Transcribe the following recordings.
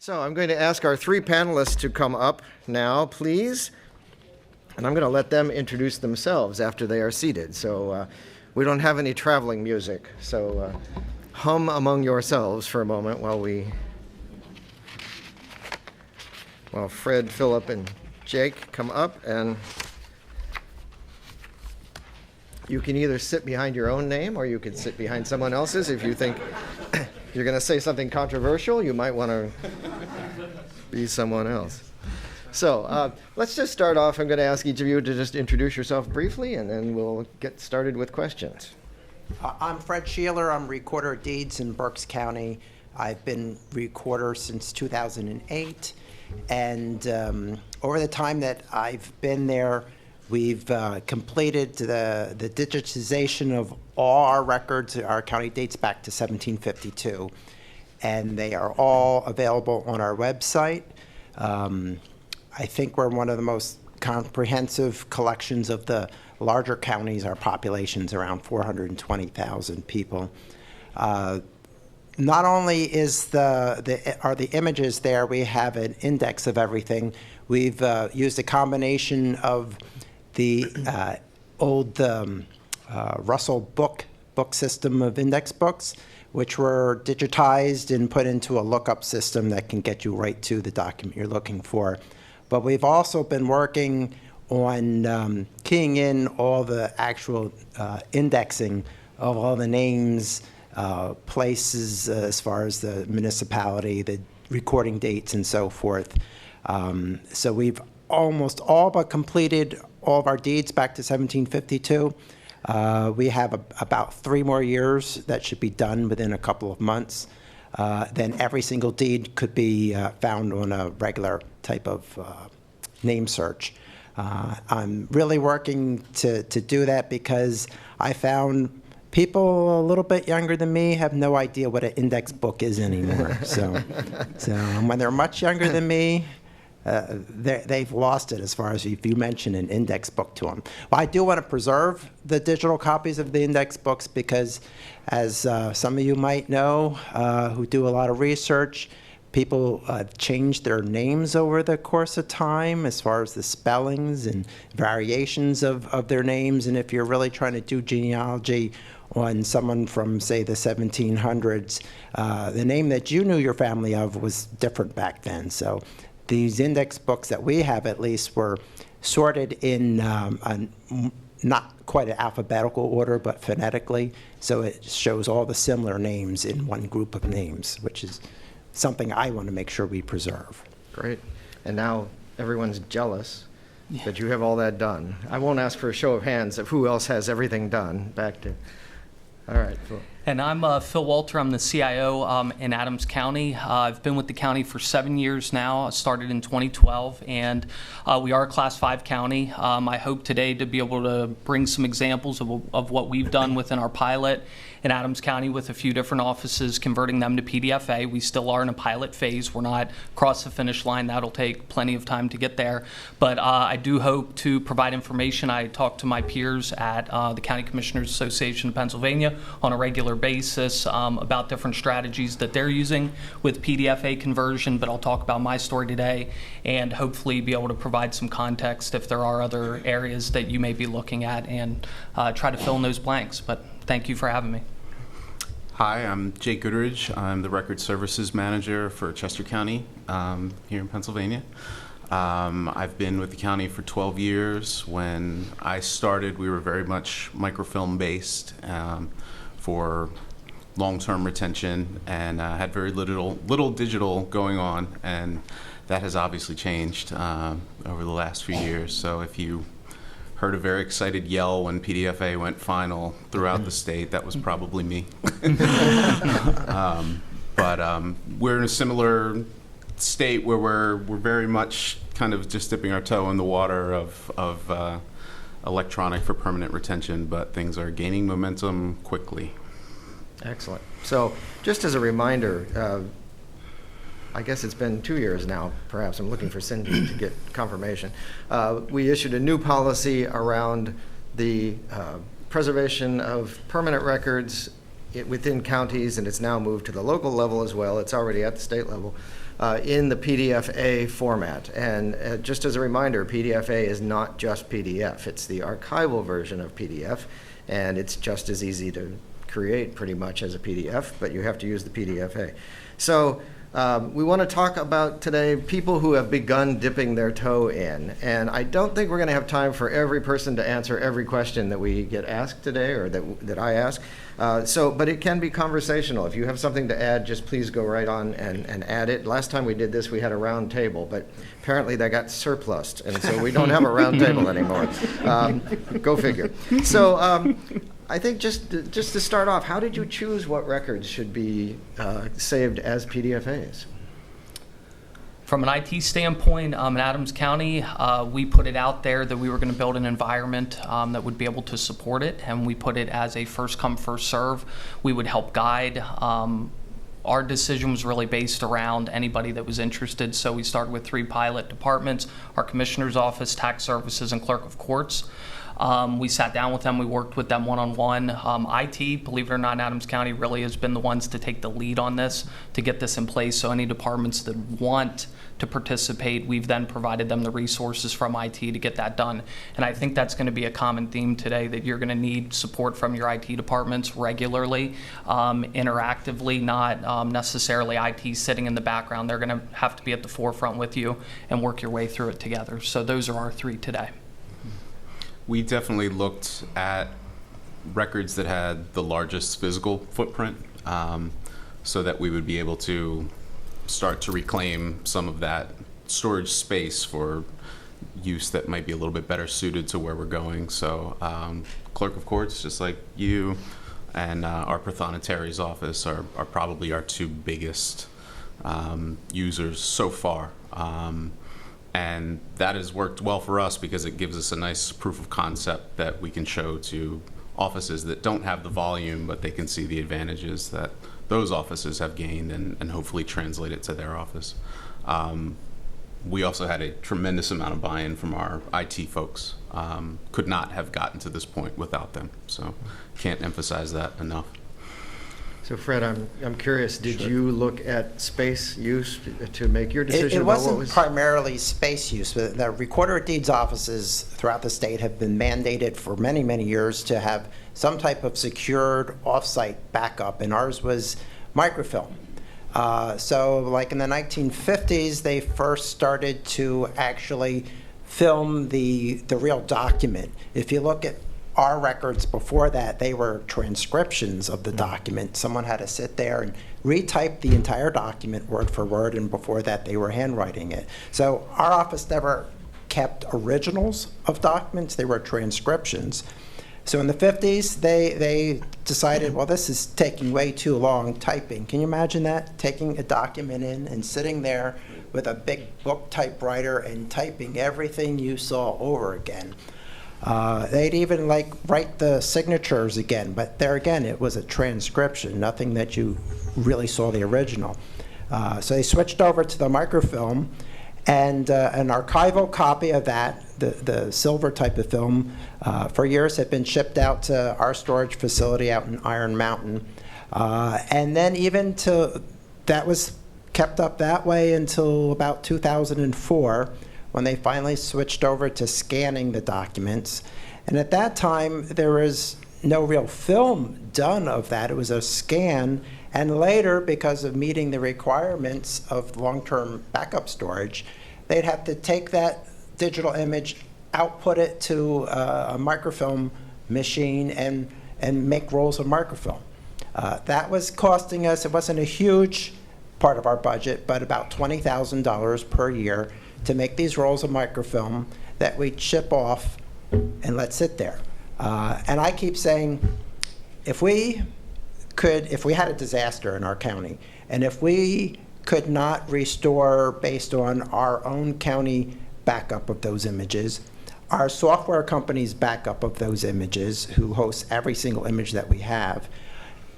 So I'm going to ask our three panelists to come up now, please. And I'm going to let them introduce themselves after they are seated. So we don't have any traveling music. So hum among yourselves for a moment while Fred, Phillip, and Jake come up. And you can either sit behind your own name or you can sit behind someone else's. If you think you're going to say something controversial, you might want to be someone else. So let's just start off. I'm going to ask each of you to just introduce yourself briefly, and then we'll get started with questions. I'm Fred Sheeler. I'm Recorder of Deeds in Berks County. I've been recorder since 2008. And over the time that I've been there, we've completed the digitization of all our records. Our county dates back to 1752, and they are all available on our website. I think we're one of the most comprehensive collections of the larger counties. Our population's around 420,000 people. Not only are the images there, we have an index of everything. We've used a combination of the old Russell book system of index books, which were digitized and put into a lookup system that can get you right to the document you're looking for. But we've also been working on keying in all the actual indexing of all the names, places as far as the municipality, the recording dates, and so forth. So we've almost all but completed all of our deeds back to 1752. We have about 3 more years that should be done within a couple of months. Then every single deed could be found on a regular type of name search. I'm really working to do that because I found people a little bit younger than me have no idea what an index book is anymore. So when they're much younger than me, they've lost it as far as if you mention an index book to them. Well, I do want to preserve the digital copies of the index books because, as some of you might know who do a lot of research, people change their names over the course of time as far as the spellings and variations of their names. And if you're really trying to do genealogy on someone from, say, the 1700s, the name that you knew your family of was different back then. So these index books that we have, at least, were sorted in not quite an alphabetical order, but phonetically. So it shows all the similar names in one group of names, which is something I want to make sure we preserve. Great. And now everyone's jealous that you have all that done. I won't ask for a show of hands of who else has everything done. All right, Phil. And I'm Phil Walter. I'm the CIO in Adams County. I've been with the county for 7 years now. I started in 2012, and we are a Class 5 county. I hope today to be able to bring some examples of what we've done within our pilot in Adams County with a few different offices, converting them to PDFA. We still are in a pilot phase. We're not across the finish line. That'll take plenty of time to get there. But I do hope to provide information. I talk to my peers at the County Commissioners Association of Pennsylvania on a regular basis about different strategies that they're using with PDFA conversion, but I'll talk about my story today and hopefully be able to provide some context if there are other areas that you may be looking at and try to fill in those blanks. But thank you for having me. Hi, I'm Jake Goodridge. I'm the Record Services Manager for Chester County here in Pennsylvania. I've been with the county for 12 years. When I started, we were very much microfilm based for long-term retention and had very little digital going on, and that has obviously changed over the last few years. So if you heard a very excited yell when PDFA went final throughout the state, that was probably me. But we're in a similar state where we're very much kind of just dipping our toe in the water of electronic for permanent retention, but things are gaining momentum quickly. Excellent. So just as a reminder, I guess it's been 2 years now, perhaps. I'm looking for Cindy to get confirmation. We issued a new policy around the preservation of permanent records within counties, and it's now moved to the local level as well. It's already at the state level. in the PDF-A format. And just as a reminder, PDF-A is not just PDF. It's the archival version of PDF, and it's just as easy to create pretty much as a PDF, but you have to use the PDF-A. So we want to talk about today people who have begun dipping their toe in. And I don't think we're going to have time for every person to answer every question that we get asked today or that I ask. But it can be conversational. If you have something to add, just please go right on and add it. Last time we did this, we had a round table, but apparently that got surplused, and so we don't have a round table anymore. Go figure. So I think just to start off, how did you choose what records should be saved as PDFAs? From an IT standpoint, in Adams County, we put it out there that we were going to build an environment that would be able to support it, and we put it as a first come, first serve. We would help guide. Our decision was really based around anybody that was interested, so we started with 3 pilot departments: our Commissioner's Office, Tax Services, and Clerk of Courts. We sat down with them, we worked with them one-on-one. IT, believe it or not, in Adams County really has been the ones to take the lead on this, to get this in place. So any departments that want to participate, we've then provided them the resources from IT to get that done. And I think that's going to be a common theme today, that you're going to need support from your IT departments regularly, interactively, not necessarily IT sitting in the background. They're going to have to be at the forefront with you and work your way through it together. So those are our 3 today. We definitely looked at records that had the largest physical footprint, so that we would be able to start to reclaim some of that storage space for use that might be a little bit better suited to where we're going. So Clerk of Courts, just like you, and our Prothonotari's office are probably our 2 biggest users so far. And that has worked well for us because it gives us a nice proof of concept that we can show to offices that don't have the volume, but they can see the advantages that those offices have gained and hopefully translate it to their office. We also had a tremendous amount of buy-in from our IT folks. Could not have gotten to this point without them. So can't emphasize that enough. So Fred, I'm curious, did you look at space use to make your decision It about wasn't what was... primarily space use. The Recorder of Deeds offices throughout the state have been mandated for many, many years to have some type of secured offsite backup, and ours was microfilm. So like in the 1950s, they first started to actually film the real document. If you look at our records before that, they were transcriptions of the document. Someone had to sit there and retype the entire document word for word, and before that they were handwriting it. So our office never kept originals of documents, they were transcriptions. So in the 50s, they decided, well, this is taking way too long typing. Can you imagine that? Taking a document in and sitting there with a big book typewriter and typing everything you saw over again. They'd even write the signatures again, but there again, it was a transcription, nothing that you really saw the original. So they switched over to the microfilm, and an archival copy of that, the silver type of film, for years had been shipped out to our storage facility out in Iron Mountain. And then that was kept up that way until about 2004, when they finally switched over to scanning the documents. And at that time, there was no real film done of that. It was a scan. And later, because of meeting the requirements of long-term backup storage, they'd have to take that digital image, output it to a microfilm machine, and make rolls of microfilm. That was costing us, it wasn't a huge part of our budget, but about $20,000 per year to make these rolls of microfilm that we'd ship off and let sit there. And I keep saying, if we had a disaster in our county, and if we could not restore based on our own county backup of those images, our software company's backup of those images, who hosts every single image that we have,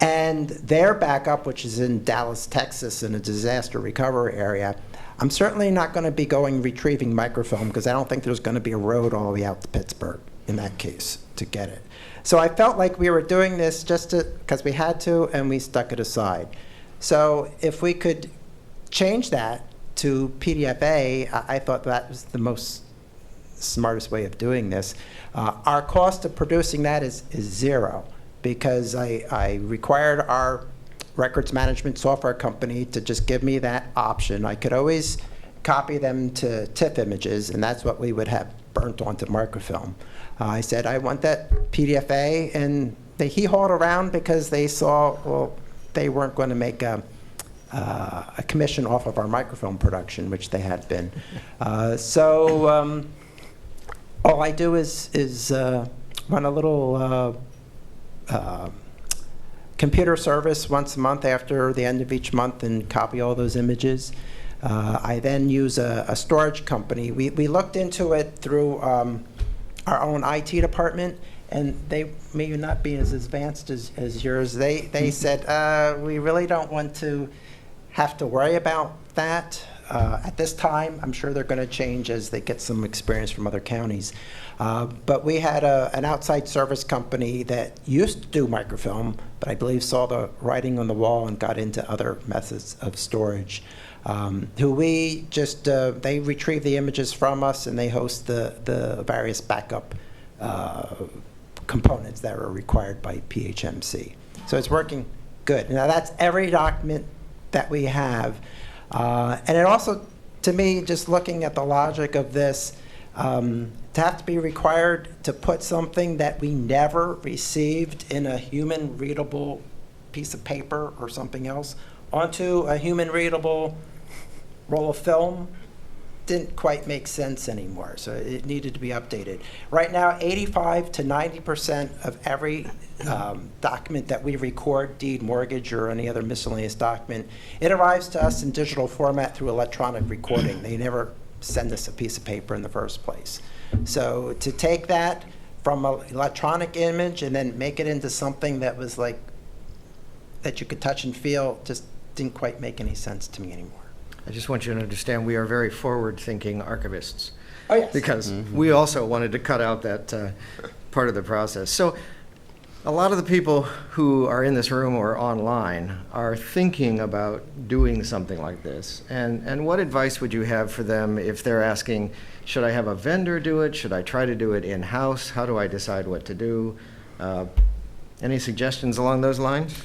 and their backup, which is in Dallas, Texas, in a disaster recovery area, I'm certainly not going to be retrieving microfilm, because I don't think there's going to be a road all the way out to Pittsburgh in that case to get it. So I felt like we were doing this just because we had to, and we stuck it aside. So if we could change that to PDFA, I thought that was the most smartest way of doing this. Our cost of producing that is zero, because I required our records management software company to just give me that option. I could always copy them to TIFF images, and that's what we would have burnt onto microfilm. I said, I want that PDFA, and he hauled around because they saw, well, they weren't going to make a commission off of our microfilm production, which they had been. All I do is run a little computer service once a month after the end of each month and copy all those images. I then use a storage company. We looked into it through our own IT department, and they may not be as advanced as yours. They said, we really don't want to have to worry about that at this time. I'm sure they're going to change as they get some experience from other counties. But we had an outside service company that used to do microfilm, but I believe saw the writing on the wall and got into other methods of storage. Who we just, they retrieve the images from us, and they host the various backup components that are required by PHMC. So it's working good. Now that's every document that we have. And it also, to me, just looking at the logic of this, to have to be required to put something that we never received in a human readable piece of paper or something else onto a human readable roll of film didn't quite make sense anymore, so it needed to be updated. Right now, 85 to 90% of every document that we record, deed, mortgage, or any other miscellaneous document, it arrives to us in digital format through electronic recording. They never send us a piece of paper in the first place. So to take that from an electronic image and then make it into something that was like, that you could touch and feel, just didn't quite make any sense to me anymore. I just want you to understand we are very forward-thinking archivists. Oh, yes. Because we also wanted to cut out that part of the process. So a lot of the people who are in this room or online are thinking about doing something like this. And what advice would you have for them if they're asking, should I have a vendor do it? Should I try to do it in-house? How do I decide what to do? Any suggestions along those lines?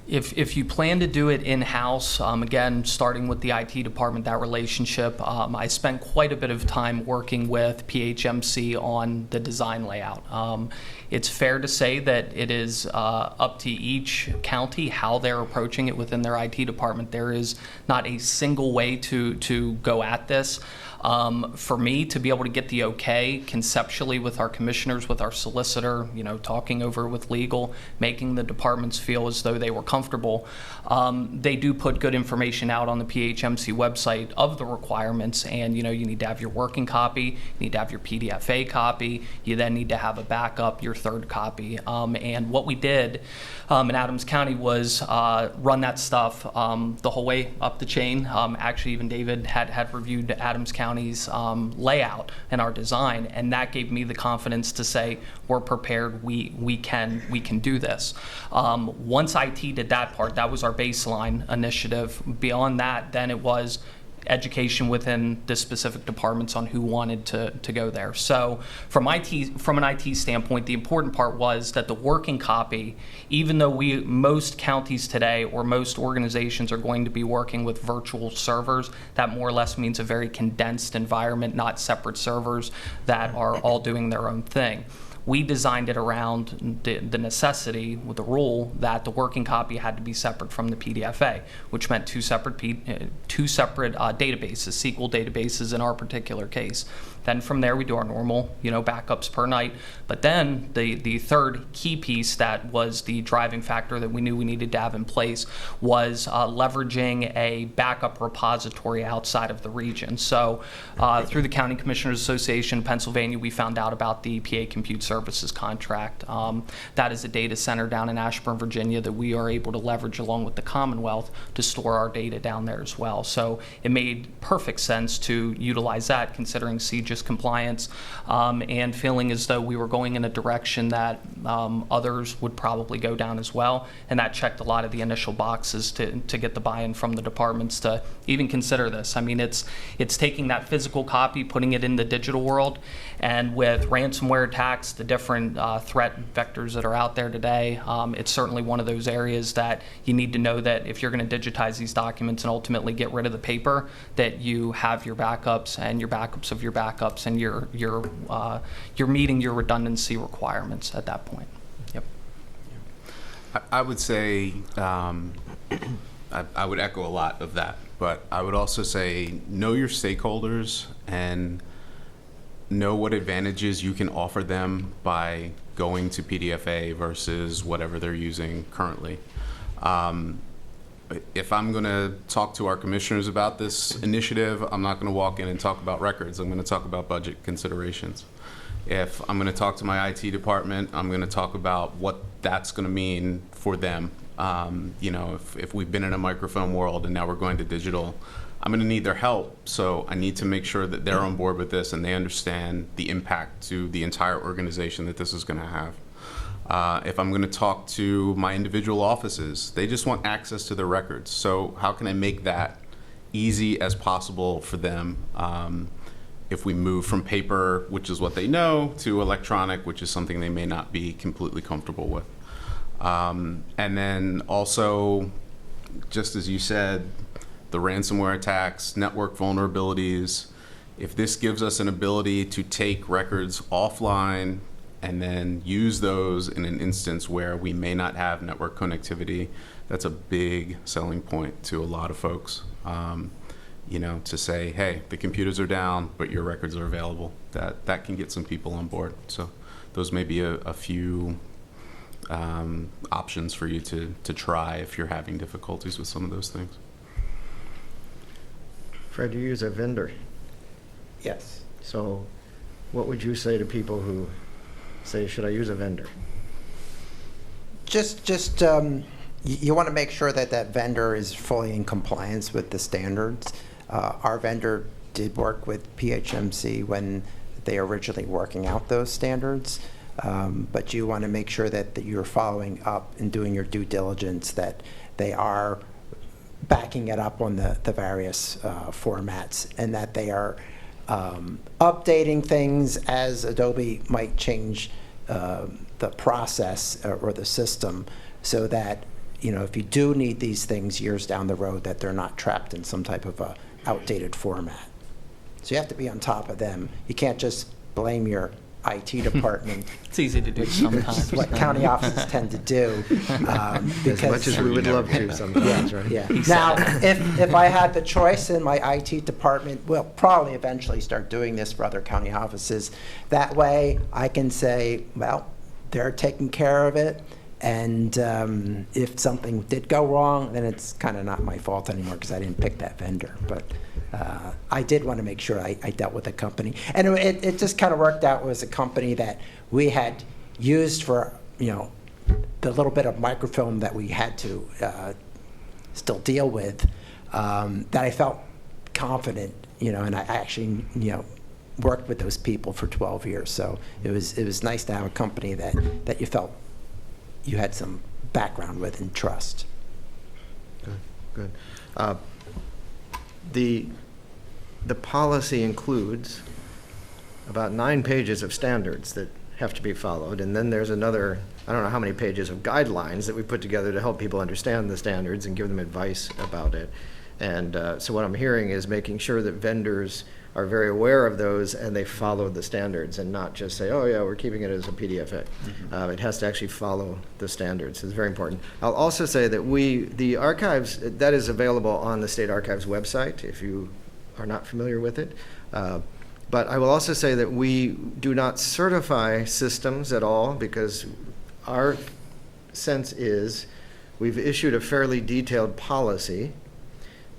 If you plan to do it in-house, again, starting with the IT department, that relationship, I spent quite a bit of time working with PHMC on the design layout. It's fair to say that it is up to each county how they're approaching it within their IT department. There is not a single way to go at this. For me to be able to get the okay conceptually with our commissioners, with our solicitor, talking over with legal, making the departments feel as though they were comfortable, they do put good information out on the PHMC website of the requirements, and you need to have your working copy, you need to have your PDFA copy, you then need to have a backup, your third copy. And what we did in Adams County was run that stuff the whole way up the chain. Actually, even David had reviewed Adams County's layout and our design, and that gave me the confidence to say we're prepared, we can do this. Once IT did that part, that was our baseline initiative. Beyond that, then it was education within the specific departments on who wanted to go there. So from an IT standpoint, the important part was that the working copy, even though most counties today or most organizations are going to be working with virtual servers, that more or less means a very condensed environment, not separate servers that are all doing their own thing. We designed it around the necessity with the rule that the working copy had to be separate from the PDFA, which meant two separate databases, SQL databases in our particular case. Then from there we do our normal, backups per night. But then the third key piece that was the driving factor that we knew we needed to have in place was leveraging a backup repository outside of the region. So through the County Commissioners Association of Pennsylvania, we found out about the PA Compute Services contract. That is a data center down in Ashburn, Virginia that we are able to leverage along with the Commonwealth to store our data down there as well. So it made perfect sense to utilize that, considering CJ just compliance, and feeling as though we were going in a direction that others would probably go down as well. And that checked a lot of the initial boxes to get the buy-in from the departments to even consider this. I mean, it's taking that physical copy, putting it in the digital world, and with ransomware attacks, the different threat vectors that are out there today, it's certainly one of those areas that you need to know that if you're going to digitize these documents and ultimately get rid of the paper, that you have your backups and your backups of your backups, and you're meeting your redundancy requirements at that point. Yep. I would say I would echo a lot of that, but I would also say know your stakeholders and know what advantages you can offer them by going to PDFA versus whatever they're using currently. If I'm going to talk to our commissioners about this initiative, I'm not going to walk in and talk about records. I'm going to talk about budget considerations. If I'm going to talk to my IT department, I'm going to talk about what that's going to mean for them. If we've been in a microfilm world and now we're going to digital, I'm going to need their help. So I need to make sure that they're on board with this and they understand the impact to the entire organization that this is going to have. If I'm going to talk to my individual offices, they just want access to their records. So how can I make that easy as possible for them if we move from paper, which is what they know, to electronic, which is something they may not be completely comfortable with. And then also, just as you said, the ransomware attacks, network vulnerabilities. If this gives us an ability to take records offline and then use those in an instance where we may not have network connectivity, that's a big selling point to a lot of folks. To say, hey, the computers are down, but your records are available. That can get some people on board. So those may be a few options for you to try if you're having difficulties with some of those things. Fred, you use a vendor. Yes. So what would you say to people who say, should I use a vendor? You want to make sure that vendor is fully in compliance with the standards. Our vendor did work with PHMC when they were originally working out those standards, but you want to make sure that you're following up and doing your due diligence, that they are backing it up on the various formats, and that they are updating things as Adobe might change the process or the system, so that if you do need these things years down the road, that they're not trapped in some type of a outdated format. So you have to be on top of them. You can't just blame your IT department. It's easy to do sometimes. What county offices tend to do. As much as we would love to sometimes, right? Yeah. Now, if I had the choice, and my IT department will probably eventually start doing this for other county offices, that way I can say, well, they're taking care of it. And if something did go wrong, then it's kind of not my fault anymore because I didn't pick that vendor. But I did want to make sure I dealt with the company. And it just kind of worked out. It was a company that we had used for, the little bit of microfilm that we had to still deal with, that I felt confident, and I actually, worked with those people for 12 years. So it was nice to have a company that you felt you had some background with and trust. Good. The policy includes about 9 pages of standards that have to be followed, and then there's another, I don't know how many pages of guidelines that we put together to help people understand the standards and give them advice about it. And so what I'm hearing is making sure that vendors are very aware of those and they follow the standards and not just say, oh yeah, we're keeping it as a PDFA. It has to actually follow the standards. It's very important. I'll also say that the archives, that is available on the State Archives website if you are not familiar with it. But I will also say that we do not certify systems at all, because our sense is we've issued a fairly detailed policy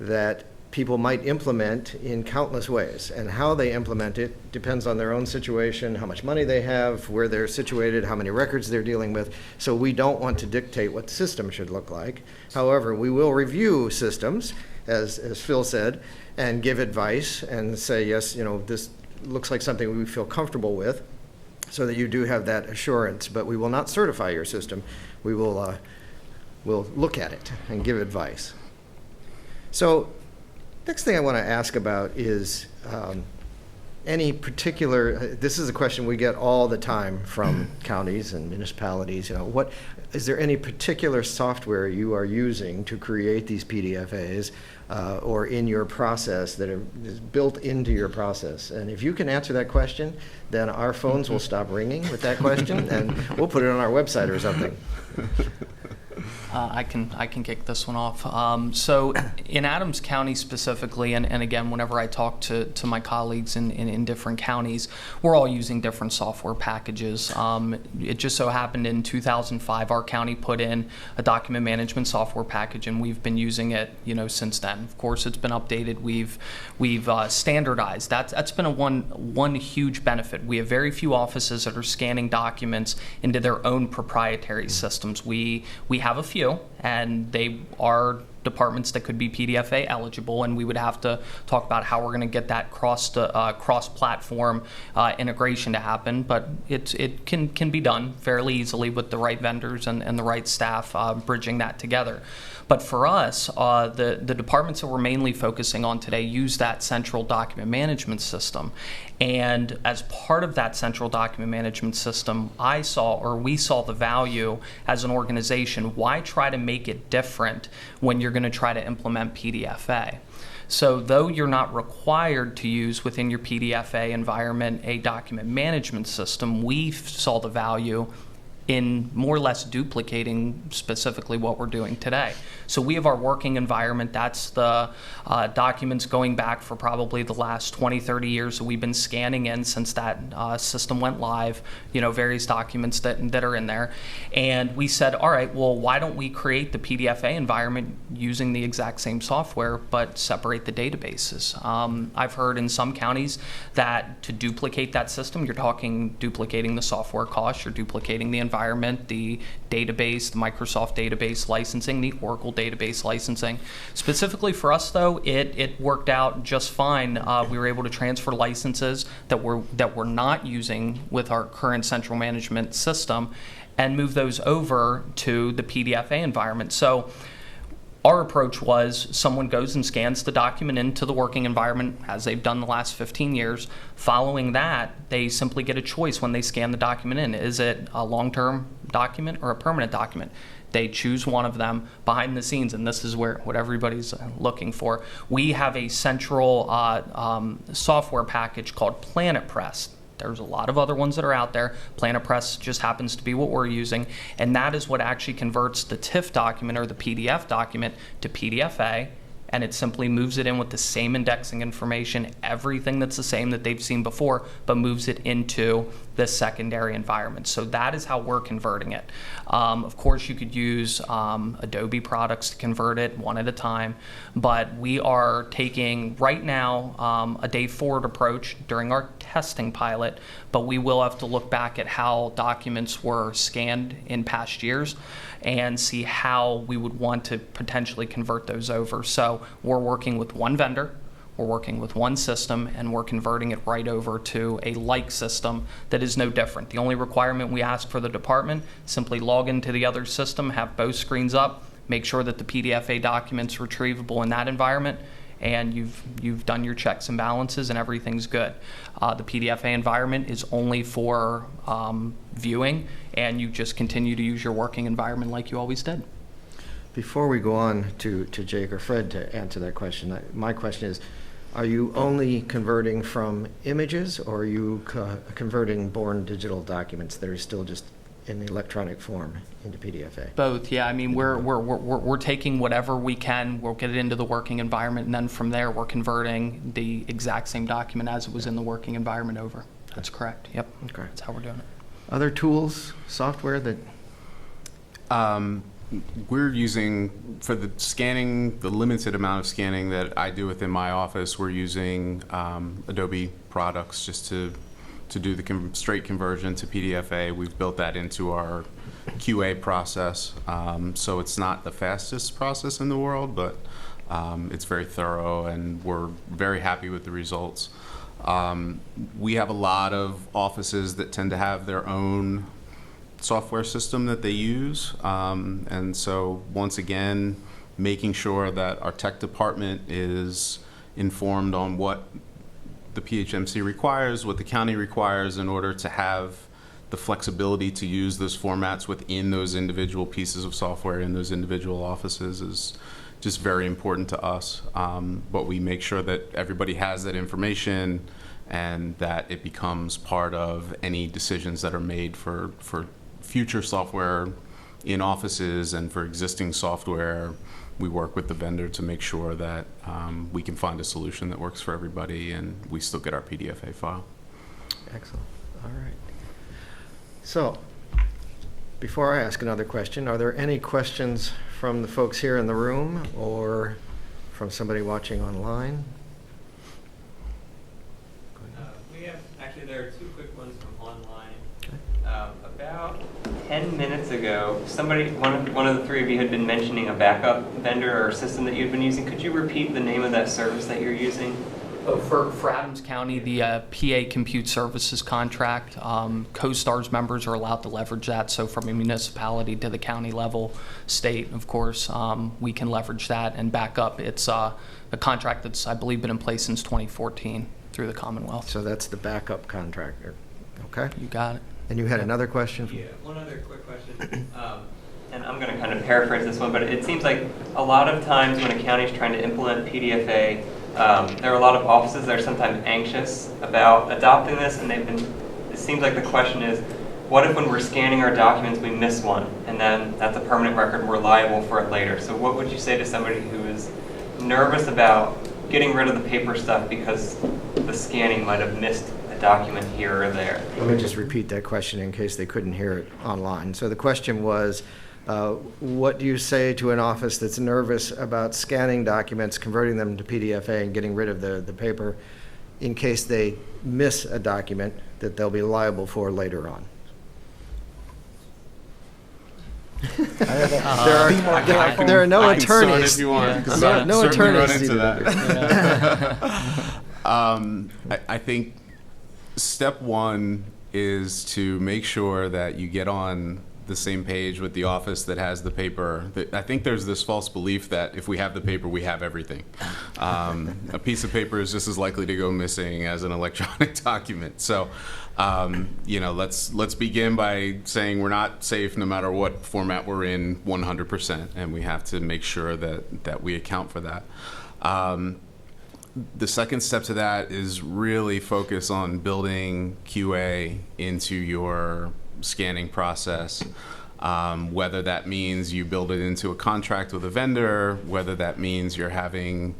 that people might implement in countless ways, and how they implement it depends on their own situation, how much money they have, where they're situated, how many records they're dealing with. So we don't want to dictate what the system should look like. However, we will review systems, as Phil said, and give advice and say, yes, looks like something we feel comfortable with, so that you do have that assurance. But we will not certify your system. We will we'll look at it and give advice. So next thing I want to ask about is any particular, this is a question we get all the time from counties and municipalities, is there any particular software you are using to create these PDFAs or in your process that is built into your process? And if you can answer that question, then our phones will stop ringing with that question and we'll put it on our website or something. I can kick this one off. So in Adams County specifically, and again, whenever I talk to my colleagues in different counties, we're all using different software packages. It just so happened in 2005, our county put in a document management software package, and we've been using it, since then. Of course, it's been updated. We've standardized. That's been one huge benefit. We have very few offices that are scanning documents into their own proprietary systems. We have a few, and they are departments that could be PDFA eligible, and we would have to talk about how we're going to get that cross-platform integration to happen. But it can be done fairly easily with the right vendors and the right staff bridging that together. But for us, the departments that we're mainly focusing on today use that central document management system. And as part of that central document management system, we saw the value as an organization. Why try to make it different when you're going to try to implement PDFA? So though you're not required to use within your PDFA environment a document management system, we saw the value in more or less duplicating specifically what we're doing today. So we have our working environment. That's the documents going back for probably the last 20, 30 years that we've been scanning in since that system went live, various documents that are in there. And we said, all right, well, why don't we create the PDFA environment using the exact same software, but separate the databases? I've heard in some counties that to duplicate that system, you're talking duplicating the software costs, you're duplicating the environment, the database, the Microsoft database licensing, the Oracle database licensing. Specifically for us, though, it worked out just fine. We were able to transfer licenses that we're not using with our current central management system and move those over to the PDFA environment. So our approach was someone goes and scans the document into the working environment as they've done the last 15 years. Following that, they simply get a choice when they scan the document in. Is it a long-term document or a permanent document? They choose one of them. Behind the scenes, and this is what everybody's looking for, we have a central software package called PlanetPress. There's a lot of other ones that are out there. PlanetPress just happens to be what we're using, and that is what actually converts the TIFF document or the PDF document to PDFA, and it simply moves it in with the same indexing information, everything that's the same that they've seen before, but moves it into this secondary environment. So that is how we're converting it. Of course, you could use Adobe products to convert it one at a time, but we are taking right now a day forward approach during our testing pilot, but we will have to look back at how documents were scanned in past years and see how we would want to potentially convert those over. So we're working with one vendor, we're working with one system, and we're converting it right over to a like system that is no different. The only requirement we ask for the department, simply log into the other system, have both screens up, make sure that the PDFA document's retrievable in that environment, and you've done your checks and balances and everything's good. The PDFA environment is only for viewing, and you just continue to use your working environment like you always did. Before we go on to Jake or Fred to answer that question, my question is, are you only converting from images, or are you converting born digital documents that are still just in the electronic form into PDFA? Both, yeah. I mean, we're taking whatever we can, we'll get it into the working environment, and then from there we're converting the exact same document as it was in the working environment over. That's correct. Yep. Okay. That's how we're doing it. Other tools, software that? We're using, for the scanning, the limited amount of scanning that I do within my office, we're using Adobe products just to do the straight conversion to PDFA. We've built that into our QA process. So it's not the fastest process in the world, but it's very thorough, and we're very happy with the results. We have a lot of offices that tend to have their own software system that they use. And so once again, making sure that our tech department is informed on what the PHMC requires, what the county requires in order to have the flexibility to use those formats within those individual pieces of software in those individual offices is just very important to us. But we make sure that everybody has that information and that it becomes part of any decisions that are made for future software in offices and for existing software. We work with the vendor to make sure that we can find a solution that works for everybody and we still get our PDFA file. Excellent. All right. So, before I ask another question, are there any questions from the folks here in the room or from somebody watching online? There are two quick ones from online. Okay. About 10 minutes ago, one of the three of you had been mentioning a backup vendor or system that you'd been using. Could you repeat the name of that service that you're using? Oh, for Adams County, the PA Compute Services contract, CoStar's members are allowed to leverage that. So from a municipality to the county level, state, of course, we can leverage that and back up. It's a contract that's, I believe, been in place since 2014 through the Commonwealth. So that's the backup contractor. Okay. You got it. And you had another question? Yeah, one other quick question. And I'm going to kind of paraphrase this one, but it seems like a lot of times when a county is trying to implement PDFA, there are a lot of offices that are sometimes anxious about adopting this, and it seems like the question is, what if when we're scanning our documents we miss one, and then that's a permanent record, we're liable for it later? So what would you say to somebody who is nervous about getting rid of the paper stuff because the scanning might have missed a document here or there? Let me just repeat that question in case they couldn't hear it online. So the question was, what do you say to an office that's nervous about scanning documents, converting them to PDFA, and getting rid of the paper in case they miss a document that they'll be liable for later on? There are no attorneys. If you want, Yeah. yeah. No attorneys Run into needed. that. I think step one is to make sure that you get on the same page with the office that has the paper. I think there's this false belief that if we have the paper, we have everything. A piece of paper is just as likely to go missing as an electronic document. So, let's begin by saying we're not safe no matter what format we're in 100%, and we have to make sure that we account for that. The second step to that is really focus on building QA into your scanning process, whether that means you build it into a contract with a vendor, whether that means you're having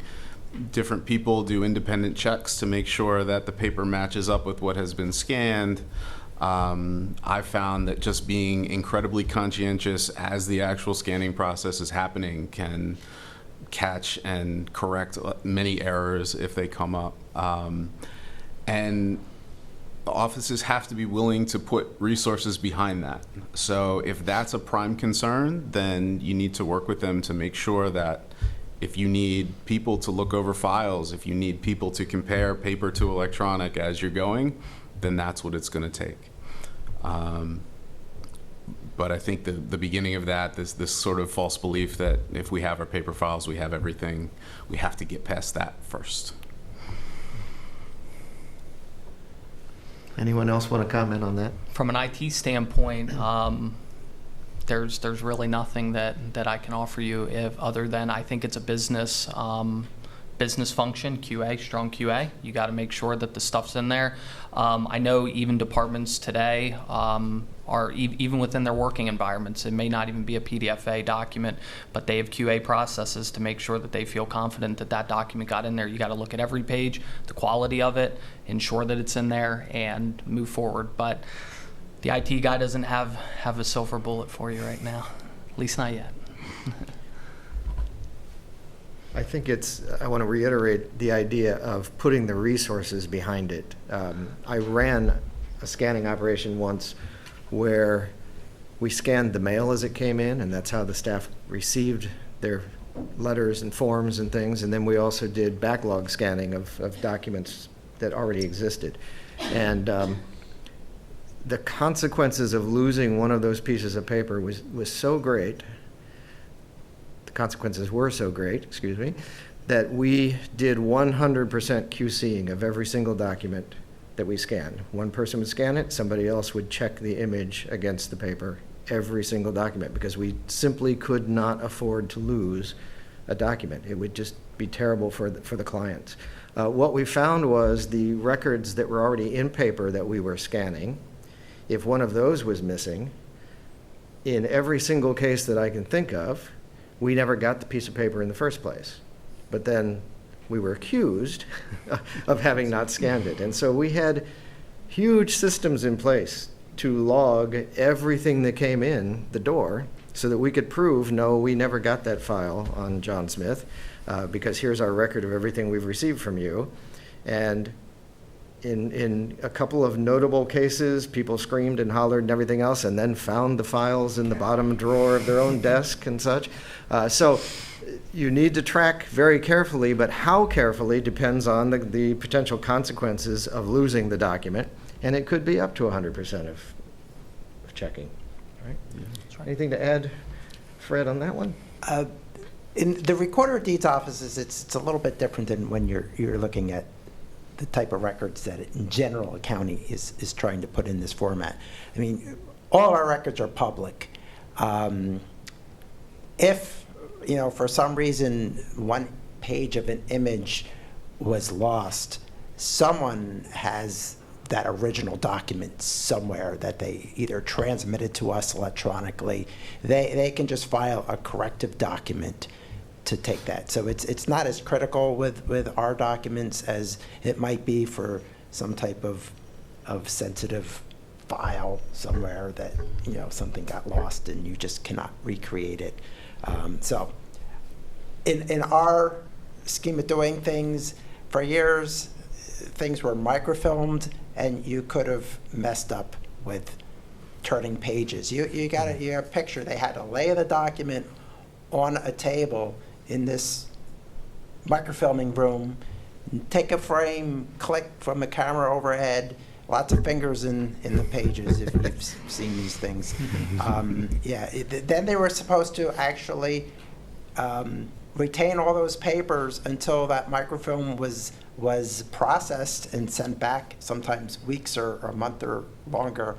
different people do independent checks to make sure that the paper matches up with what has been scanned. I've found that just being incredibly conscientious as the actual scanning process is happening can catch and correct many errors if they come up. And offices have to be willing to put resources behind that. So if that's a prime concern, then you need to work with them to make sure that if you need people to look over files, if you need people to compare paper to electronic as you're going, then that's what it's going to take. But I think the beginning of that, this sort of false belief that if we have our paper files, we have everything, we have to get past that first. Anyone else want to comment on that? From an IT standpoint, there's really nothing that I can offer you other than I think it's a business function, QA, strong QA. You got to make sure that the stuff's in there. I know even departments today are even within their working environments. It may not even be a PDFA document, but they have QA processes to make sure that they feel confident that that document got in there. You got to look at every page, the quality of it, ensure that it's in there, and move forward. But the IT guy doesn't have a silver bullet for you right now, at least not yet. I think I want to reiterate the idea of putting the resources behind it. I ran a scanning operation once where we scanned the mail as it came in, and that's how the staff received their letters and forms and things. And then we also did backlog scanning of documents that already existed. And the consequences of losing one of those pieces of paper was so great, the consequences were so great, excuse me, that we did 100% QCing of every single document that we scanned. One person would scan it, somebody else would check the image against the paper, every single document, because we simply could not afford to lose a document. It would just be terrible for the clients. What we found was the records that were already in paper that we were scanning, if one of those was missing, in every single case that I can think of, we never got the piece of paper in the first place. But then we were accused of having not scanned it. And so we had huge systems in place to log everything that came in the door so that we could prove, no, we never got that file on John Smith, because here's our record of everything we've received from you. And in a couple of notable cases, people screamed and hollered and everything else, and then found the files in the bottom drawer of their own desk and such. So you need to track very carefully, but how carefully depends on the potential consequences of losing the document, and it could be up to 100% of checking. Right? Yeah. Right. Anything to add, Fred, on that one? In the Recorder of Deeds offices, it's a little bit different than when you're looking at the type of records that in general a county is trying to put in this format. I mean, all our records are public. If, for some reason one page of an image was lost, someone has that original document somewhere that they either transmitted to us electronically. They can just file a corrective document to take that. So it's not as critical with our documents as it might be for some type of sensitive file somewhere that something got lost and you just cannot recreate it. So in our scheme of doing things, for years things were microfilmed and you could have messed up with turning pages. You got a picture. They had to lay the document on a table in this microfilming room, take a frame, click from the camera overhead, lots of fingers in the pages if you've seen these things. Then they were supposed to actually retain all those papers until that microfilm was processed and sent back, sometimes weeks or a month or longer.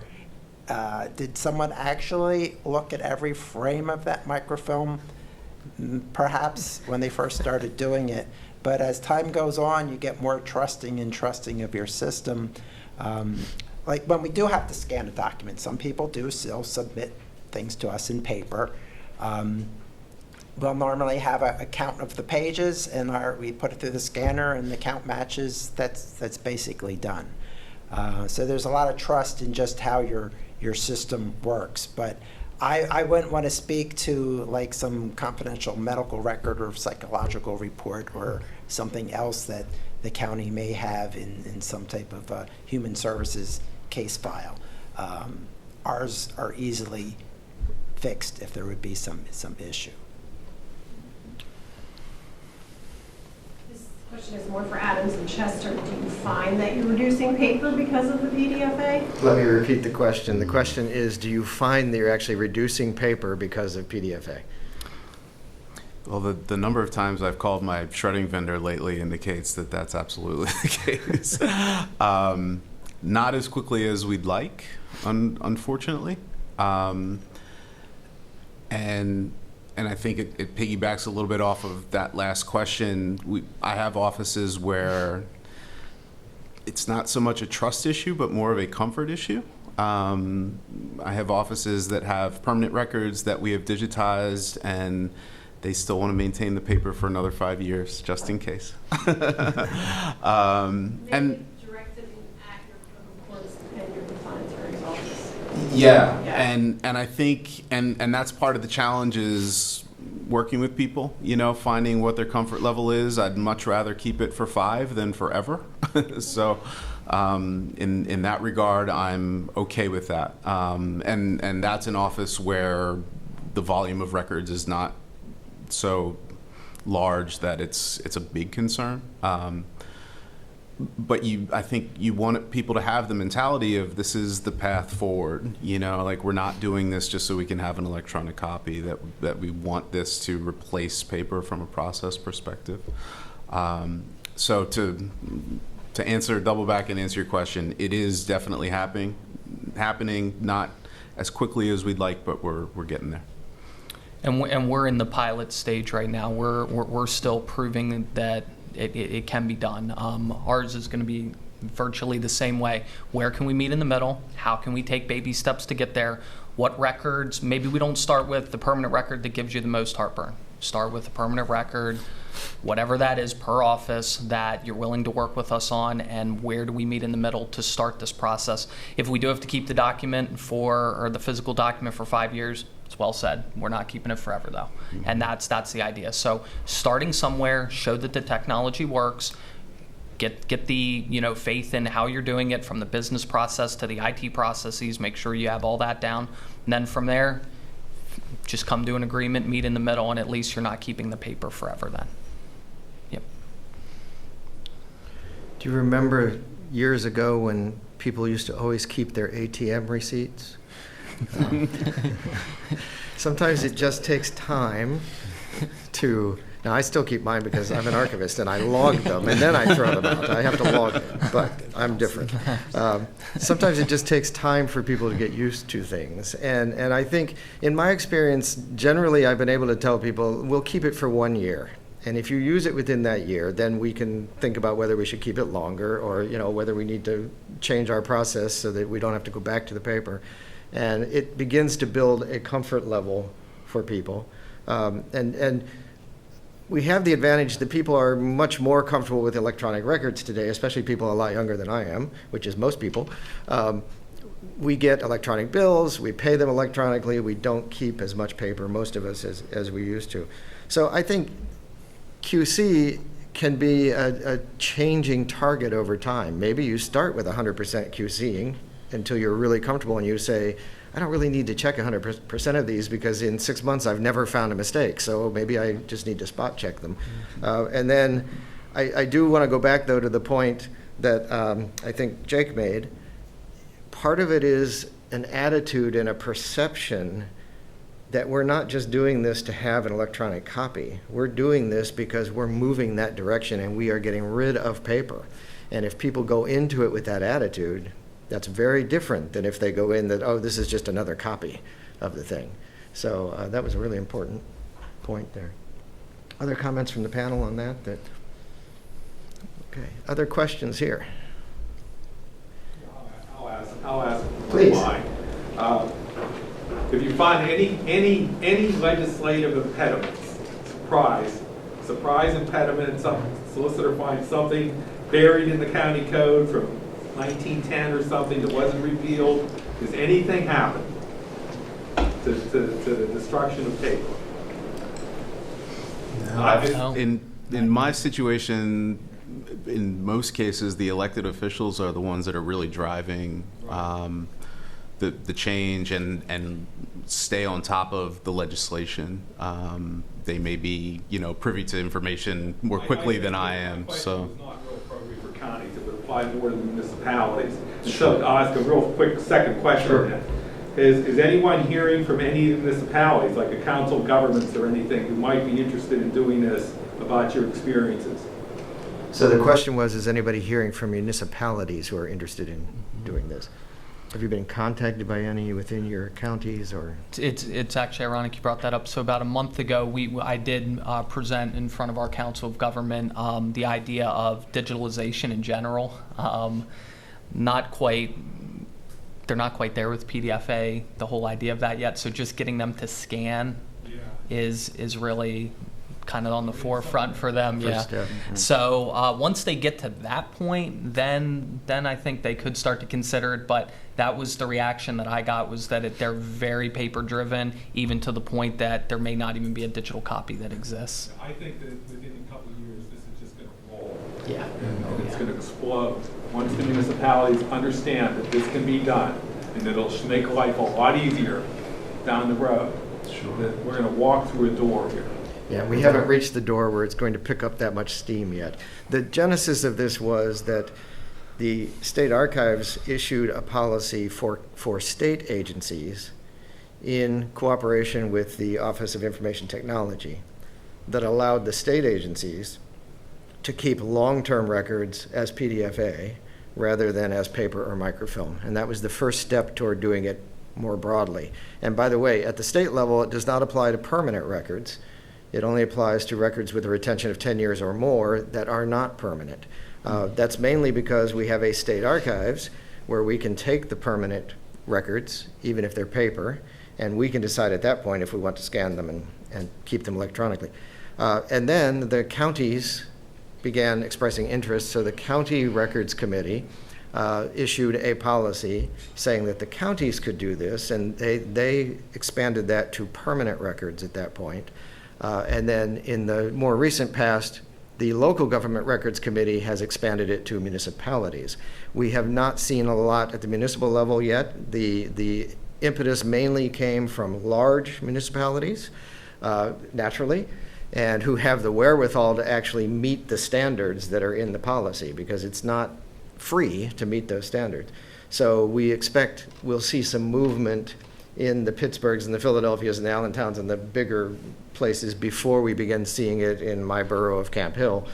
Did someone actually look at every frame of that microfilm? Perhaps when they first started doing it, but as time goes on, you get more trusting of your system. Like when we do have to scan a document, some people do still submit things to us in paper. We'll normally have a count of the pages, and we put it through the scanner, and the count matches. That's basically done. So there's a lot of trust in just how your system works, but I wouldn't want to speak to like some confidential medical record or psychological report or something else that the county may have in some type of human services case file. Ours are easily fixed if there would be some issue. This question is more for Adams and Chester. Do you find that you're reducing paper because of the PDFA? Let me repeat the question. The question is, do you find that you're actually reducing paper because of PDFA? Well, the number of times I've called my shredding vendor lately indicates that that's absolutely the case. Not as quickly as we'd like, unfortunately. And I think it piggybacks a little bit off of that last question. I have offices where it's not so much a trust issue, but more of a comfort issue. I have offices that have permanent records that we have digitized, and they still want to maintain the paper for another 5 years, just in case. Maybe directed at your courts and your depository's office. Yeah, and I think, and that's part of the challenge is working with people, finding what their comfort level is. I'd much rather keep it for 5 than forever. So in that regard, I'm okay with that. And that's an office where the volume of records is not so large that it's a big concern. but I think you want people to have the mentality of this is the path forward. Like we're not doing this just so we can have an electronic copy. That we want this to replace paper from a process perspective. So to double back and answer your question, it is definitely happening. Not as quickly as we'd like, but we're getting there. And we're in the pilot stage right now. We're still proving that it can be done. Ours is going to be virtually the same way. Where can we meet in the middle? How can we take baby steps to get there? What records? Maybe we don't start with the permanent record that gives you the most heartburn. Start with a permanent record, whatever that is per office that you're willing to work with us on, and where do we meet in the middle to start this process. If we do have to keep the document or the physical document for 5 years, it's well said. We're not keeping it forever though. And that's the idea. So starting somewhere, show that the technology works, get the faith in how you're doing it, from the business process to the IT processes, make sure you have all that down. And then from there, just come to an agreement, meet in the middle, and at least you're not keeping the paper forever then. Yep. Do you remember years ago when people used to always keep their ATM receipts? Sometimes it just takes time to. Now, I still keep mine because I'm an archivist and I log them and then I throw them out. I have to log them, but I'm different. Sometimes it just takes time for people to get used to things. And I think, in my experience, generally I've been able to tell people, we'll keep it for 1 year. And if you use it within that year, then we can think about whether we should keep it longer or whether we need to change our process so that we don't have to go back to the paper. And it begins to build a comfort level for people. And we have the advantage that people are much more comfortable with electronic records today, especially people a lot younger than I am, which is most people. We get electronic bills, we pay them electronically, we don't keep as much paper, most of us, as we used to. So I think QC can be a changing target over time. Maybe you start with 100% QCing until you're really comfortable and you say, I don't really need to check 100% of these because in 6 months I've never found a mistake, so maybe I just need to spot check them. And then I do want to go back, though, to the point that I think Jake made. Part of it is an attitude and a perception that we're not just doing this to have an electronic copy. We're doing this because we're moving that direction and we are getting rid of paper. And if people go into it with that attitude, that's very different than if they go in that, oh, this is just another copy of the thing. So that was a really important point there. Other comments from the panel on that? Okay. Other questions here? I'll ask. Please. If you find any legislative impediments, surprise impediment, some solicitor finds something buried in the county code from 1910 or something that wasn't repealed, does anything happen to the destruction of paper? No. In my situation, in most cases, the elected officials are the ones that are really driving the change and stay on top of the legislation. They may be, privy to information more quickly than I am. So. It's not real appropriate for counties. It would apply more to municipalities. So I'll ask a real quick second question. Sure. Then. Is anyone hearing from any municipalities, like a council of governments or anything, who might be interested in doing this about your experiences? So the question was, is anybody hearing from municipalities who are interested in doing this? Have you been contacted by any within your counties or? It's actually ironic you brought that up. So about a month ago, I did present in front of our Council of Government the idea of digitalization in general. They're not quite there with PDFA, the whole idea of that yet. So just getting them to scan is really kind of on the forefront for them. First step. So once they get to that point, then I think they could start to consider it. But that was the reaction that I got, was that they're very paper driven, even to the point that there may not even be a digital copy that exists. I think that within a couple of years, this is just going to roll. Yeah. And it's going to explode. Once the municipalities understand that this can be done, and it'll make life a lot easier down the road. Sure. That we're going to walk through a door here. Yeah, we haven't reached the door where it's going to pick up that much steam yet. The genesis of this was that the state archives issued a policy for state agencies in cooperation with the Office of Information Technology that allowed the state agencies to keep long-term records as PDFA rather than as paper or microfilm. And that was the first step toward doing it more broadly. And by the way, at the state level, it does not apply to permanent records. It only applies to records with a retention of 10 years or more that are not permanent. That's mainly because we have a state archives where we can take the permanent records, even if they're paper, and we can decide at that point if we want to scan them and keep them electronically. And then the counties began expressing interest, so the County Records Committee issued a policy saying that the counties could do this, and they expanded that to permanent records at that point. And then in the more recent past, the Local Government Records Committee has expanded it to municipalities. We have not seen a lot at the municipal level yet. The impetus mainly came from large municipalities, naturally, and who have the wherewithal to actually meet the standards that are in the policy, because it's not free to meet those standards. So we expect we'll see some movement in the Pittsburghs and the Philadelphias and the Allentowns and the bigger places before we begin seeing it in my borough of Camp Hill.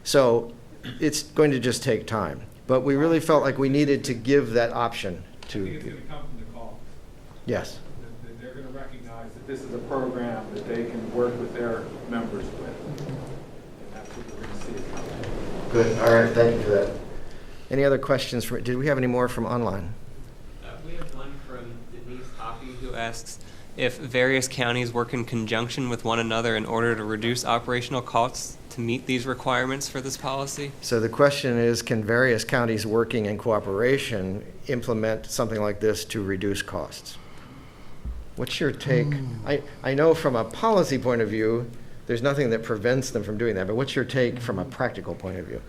So it's going to just take time. But we really felt like we needed to give that option to. I think it's going to come from the call. Yes. That they're going to recognize that this is a program that they can work with their members with. And that's what we're going to see. Good. All right. Thank you for that. Any other questions? Did we have any more from online? We have one from Denise Hoppy, who asks if various counties work in conjunction with one another in order to reduce operational costs to meet these requirements for this policy. So the question is, can various counties working in cooperation implement something like this to reduce costs? What's your take? I know from a policy point of view, there's nothing that prevents them from doing that, but what's your take from a practical point of view?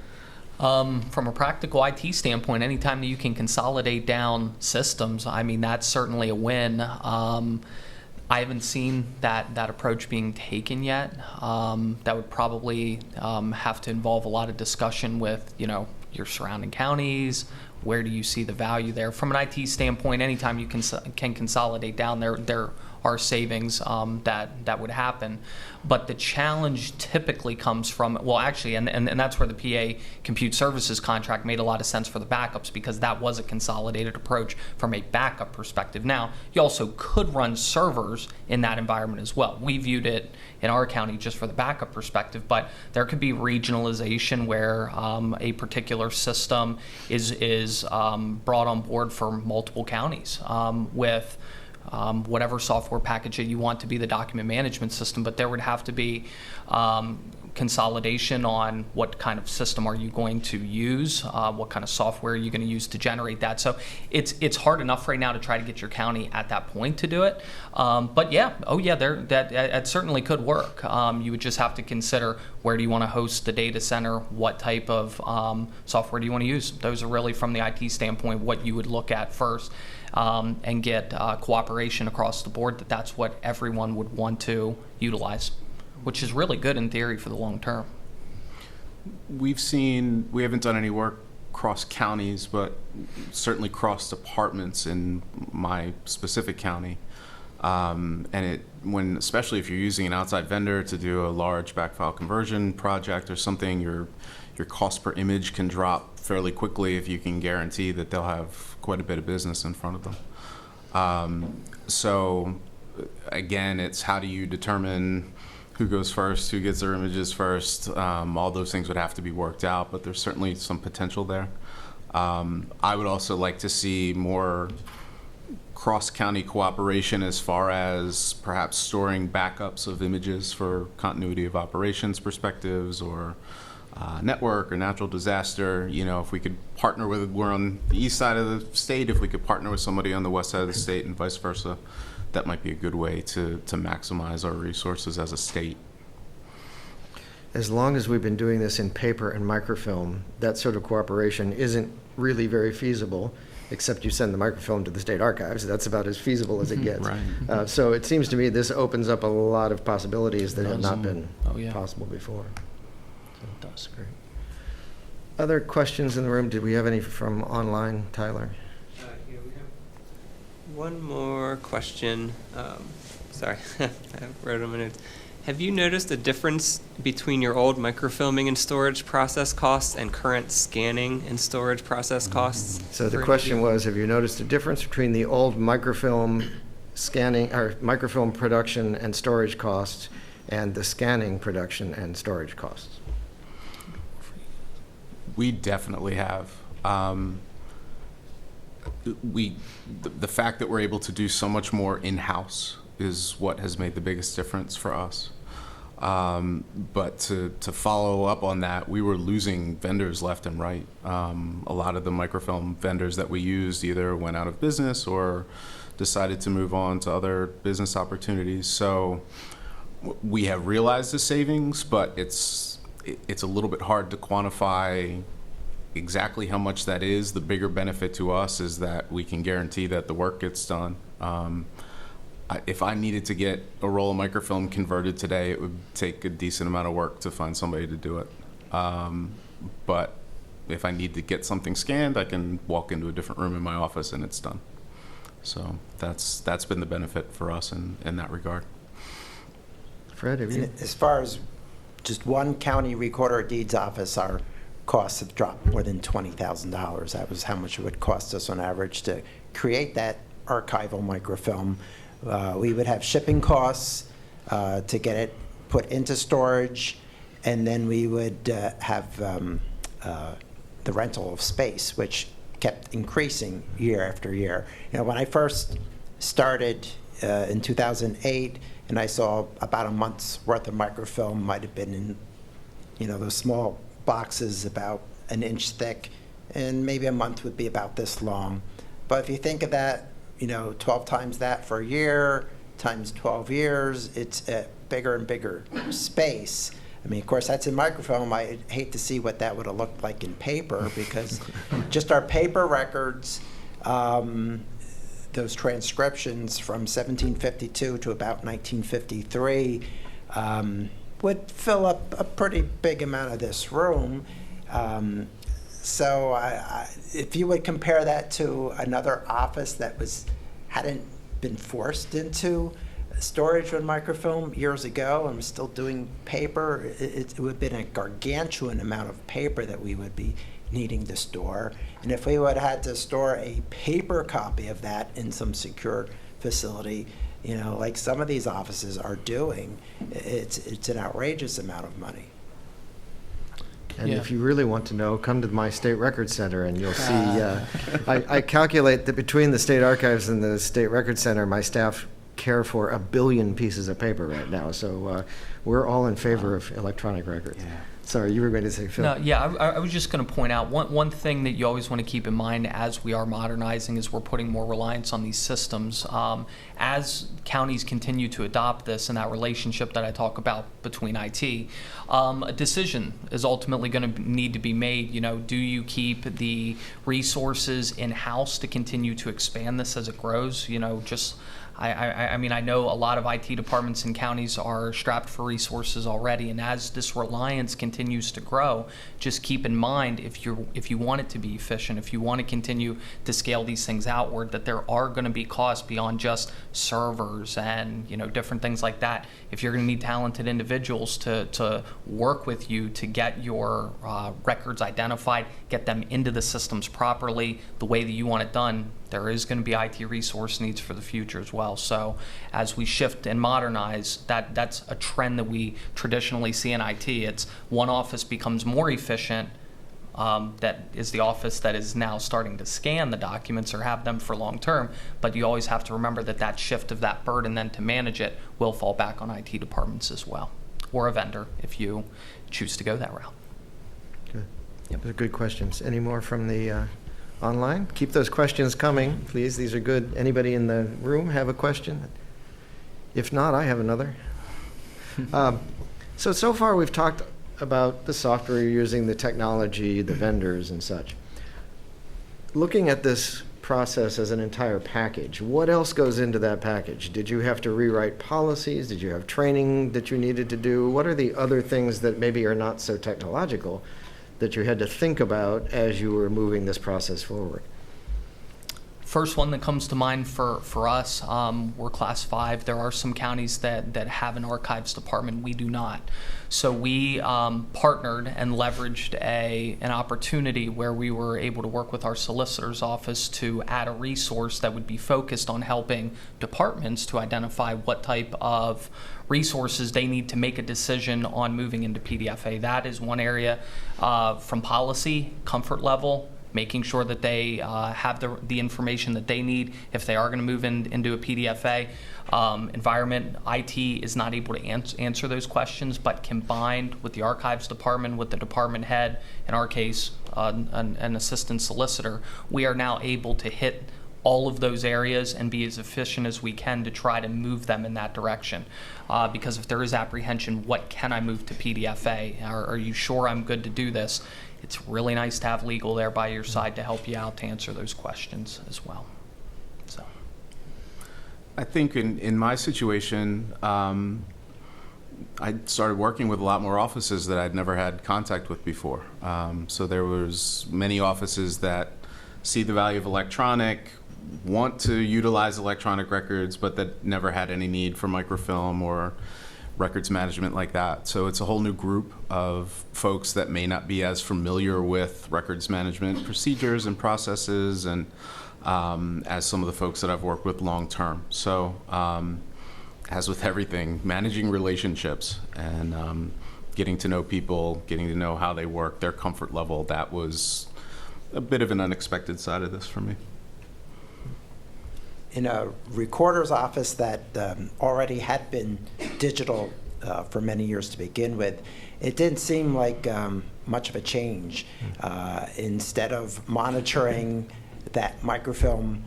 From a practical IT standpoint, anytime that you can consolidate down systems, I mean, that's certainly a win. I haven't seen that approach being taken yet. That would probably have to involve a lot of discussion with, your surrounding counties. Where do you see the value there? From an IT standpoint, anytime you can consolidate down, there are savings that would happen. But the challenge typically comes from, well, actually, and that's where the PA Compute Services contract made a lot of sense for the backups, because that was a consolidated approach from a backup perspective. Now, you also could run servers in that environment as well. We viewed it in our county just for the backup perspective, but there could be regionalization where a particular system is brought on board for multiple counties with whatever software package that you want to be the document management system, but there would have to be consolidation on what kind of system are you going to use, what kind of software are you going to use to generate that. So it's hard enough right now to try to get your county at that point to do it. But yeah, that certainly could work. You would just have to consider, where do you want to host the data center, what type of software do you want to use. Those are really, from the IT standpoint, what you would look at first. And get cooperation across the board that's what everyone would want to utilize, which is really good in theory for the long term. We haven't done any work cross counties, but certainly cross departments in my specific county. Especially if you're using an outside vendor to do a large backfile conversion project or something, your cost per image can drop fairly quickly if you can guarantee that they'll have quite a bit of business in front of them. So again, it's how do you determine who goes first, who gets their images first. All those things would have to be worked out, but there's certainly some potential there. I would also like to see more cross-county cooperation as far as perhaps storing backups of images for continuity of operations perspectives, or network or natural disaster. If we could partner we're on the east side of the state, if we could partner with somebody on the west side of the state and vice versa, that might be a good way to maximize our resources as a state. As long as we've been doing this in paper and microfilm, that sort of cooperation isn't really very feasible, except you send the microfilm to the state archives. That's about as feasible as it gets. Right. So it seems to me this opens up a lot of possibilities that have not been Oh, yeah. possible before. It does. Great. Other questions in the room? Did we have any from online, Tyler? Yeah, we have one more question. Sorry, I wrote on my notes. Have you noticed a difference between your old microfilming and storage process costs and current scanning and storage process costs? So the for question was, have you noticed a difference between the old microfilm scanning, or microfilm production and storage costs and the scanning production and storage costs? We definitely have. The fact that we're able to do so much more in-house is what has made the biggest difference for us. But to follow up on that, we were losing vendors left and right. A lot of the microfilm vendors that we used either went out of business or decided to move on to other business opportunities. So we have realized the savings, but it's a little bit hard to quantify exactly how much that is. The bigger benefit to us is that we can guarantee that the work gets done. If I needed to get a roll of microfilm converted today, it would take a decent amount of work to find somebody to do it. But if I need to get something scanned, I can walk into a different room in my office and it's done. So that's been the benefit for us in that regard. Fred, have you? And as far as just one county recorder of deeds office, our costs have dropped more than $20,000. That was how much it would cost us on average to create that archival microfilm. We would have shipping costs to get it put into storage, and then we would have the rental of space, which kept increasing year after year. You know, when I first started in 2008, and I saw about a month's worth of microfilm might have been in, you know, those small boxes about an inch thick, and maybe a month would be about this long. But if you think of that, you know, 12 times that for a year, times 12 years, it's a bigger and bigger space. I mean, of course, that's in microfilm. I hate to see what that would have looked like in paper, because just our paper records, those transcriptions from 1752 to about 1953 would fill up a pretty big amount of this room. So if you would compare that to another office that hadn't been forced into storage with microfilm years ago and was still doing paper, it would have been a gargantuan amount of paper that we would be needing to store. And if we would have had to store a paper copy of that in some secure facility, you know, like some of these offices are doing, it's an outrageous amount of money. And Yeah. if you really want to know, come to my State Record Center and you'll see, I calculate that between the State Archives and the State Record Center, my staff care for 1 billion pieces of paper right now. So we're all in favor of electronic records. Yeah. Sorry, you were going to say, Phil. No, yeah, I was just going to point out one thing that you always want to keep in mind as we are modernizing is we're putting more reliance on these systems. As counties continue to adopt this and that relationship that I talk about between IT, a decision is ultimately going to need to be made. You know, do you keep the resources in-house to continue to expand this as it grows? You know, just I mean, I know a lot of IT departments in counties are strapped for resources already, and as this reliance continues to grow, just keep in mind if you want it to be efficient, if you want to continue to scale these things outward, that there are going to be costs beyond just servers and, you know, different things like that. If you're going to need talented individuals to work with you to get your records identified, get them into the systems properly, the way that you want it done, there is going to be IT resource needs for the future as well. So as we shift and modernize, that's a trend that we traditionally see in IT. It's one office becomes more efficient. That is the office that is now starting to scan the documents or have them for long term. But you always have to remember that shift of that burden then to manage it will fall back on IT departments as well, or a vendor if you choose to go that route. Good. Yep. Those are good questions. Any more from the online? Keep those questions coming, please. These are good. Anybody in the room have a question? If not, I have another. So far we've talked about the software you're using, the technology, the vendors and such. Looking at this process as an entire package. What else goes into that package? Did you have to rewrite policies? Did you have training that you needed to do? What are the other things that maybe are not so technological that you had to think about as you were moving this process forward? First one that comes to mind for us, we're Class 5. There are some counties that have an archives department. We do not. So we partnered and leveraged an opportunity where we were able to work with our solicitor's office to add a resource that would be focused on helping departments to identify what type of resources they need to make a decision on moving into PDFA. That is one area. From policy, comfort level, making sure that they have the information that they need if they are going to move into a PDFA. Environment, IT is not able to answer those questions, but combined with the archives department, with the department head, in our case, an assistant solicitor, we are now able to hit all of those areas and be as efficient as we can to try to move them in that direction. Because if there is apprehension, what can I move to PDFA? Are you sure I'm good to do this? It's really nice to have legal there by your side to help you out to answer those questions as well. So, I think in my situation, I started working with a lot more offices that I'd never had contact with before. So there was many offices that see the value of electronic, want to utilize electronic records, but that never had any need for microfilm or records management like that. So it's a whole new group of folks that may not be as familiar with records management procedures and processes, and as some of the folks that I've worked with long term. So as with everything, managing relationships and getting to know people, getting to know how they work, their comfort level, that was a bit of an unexpected side of this for me. In a recorder's office that already had been digital for many years to begin with, it didn't seem like much of a change. Instead of monitoring that microfilm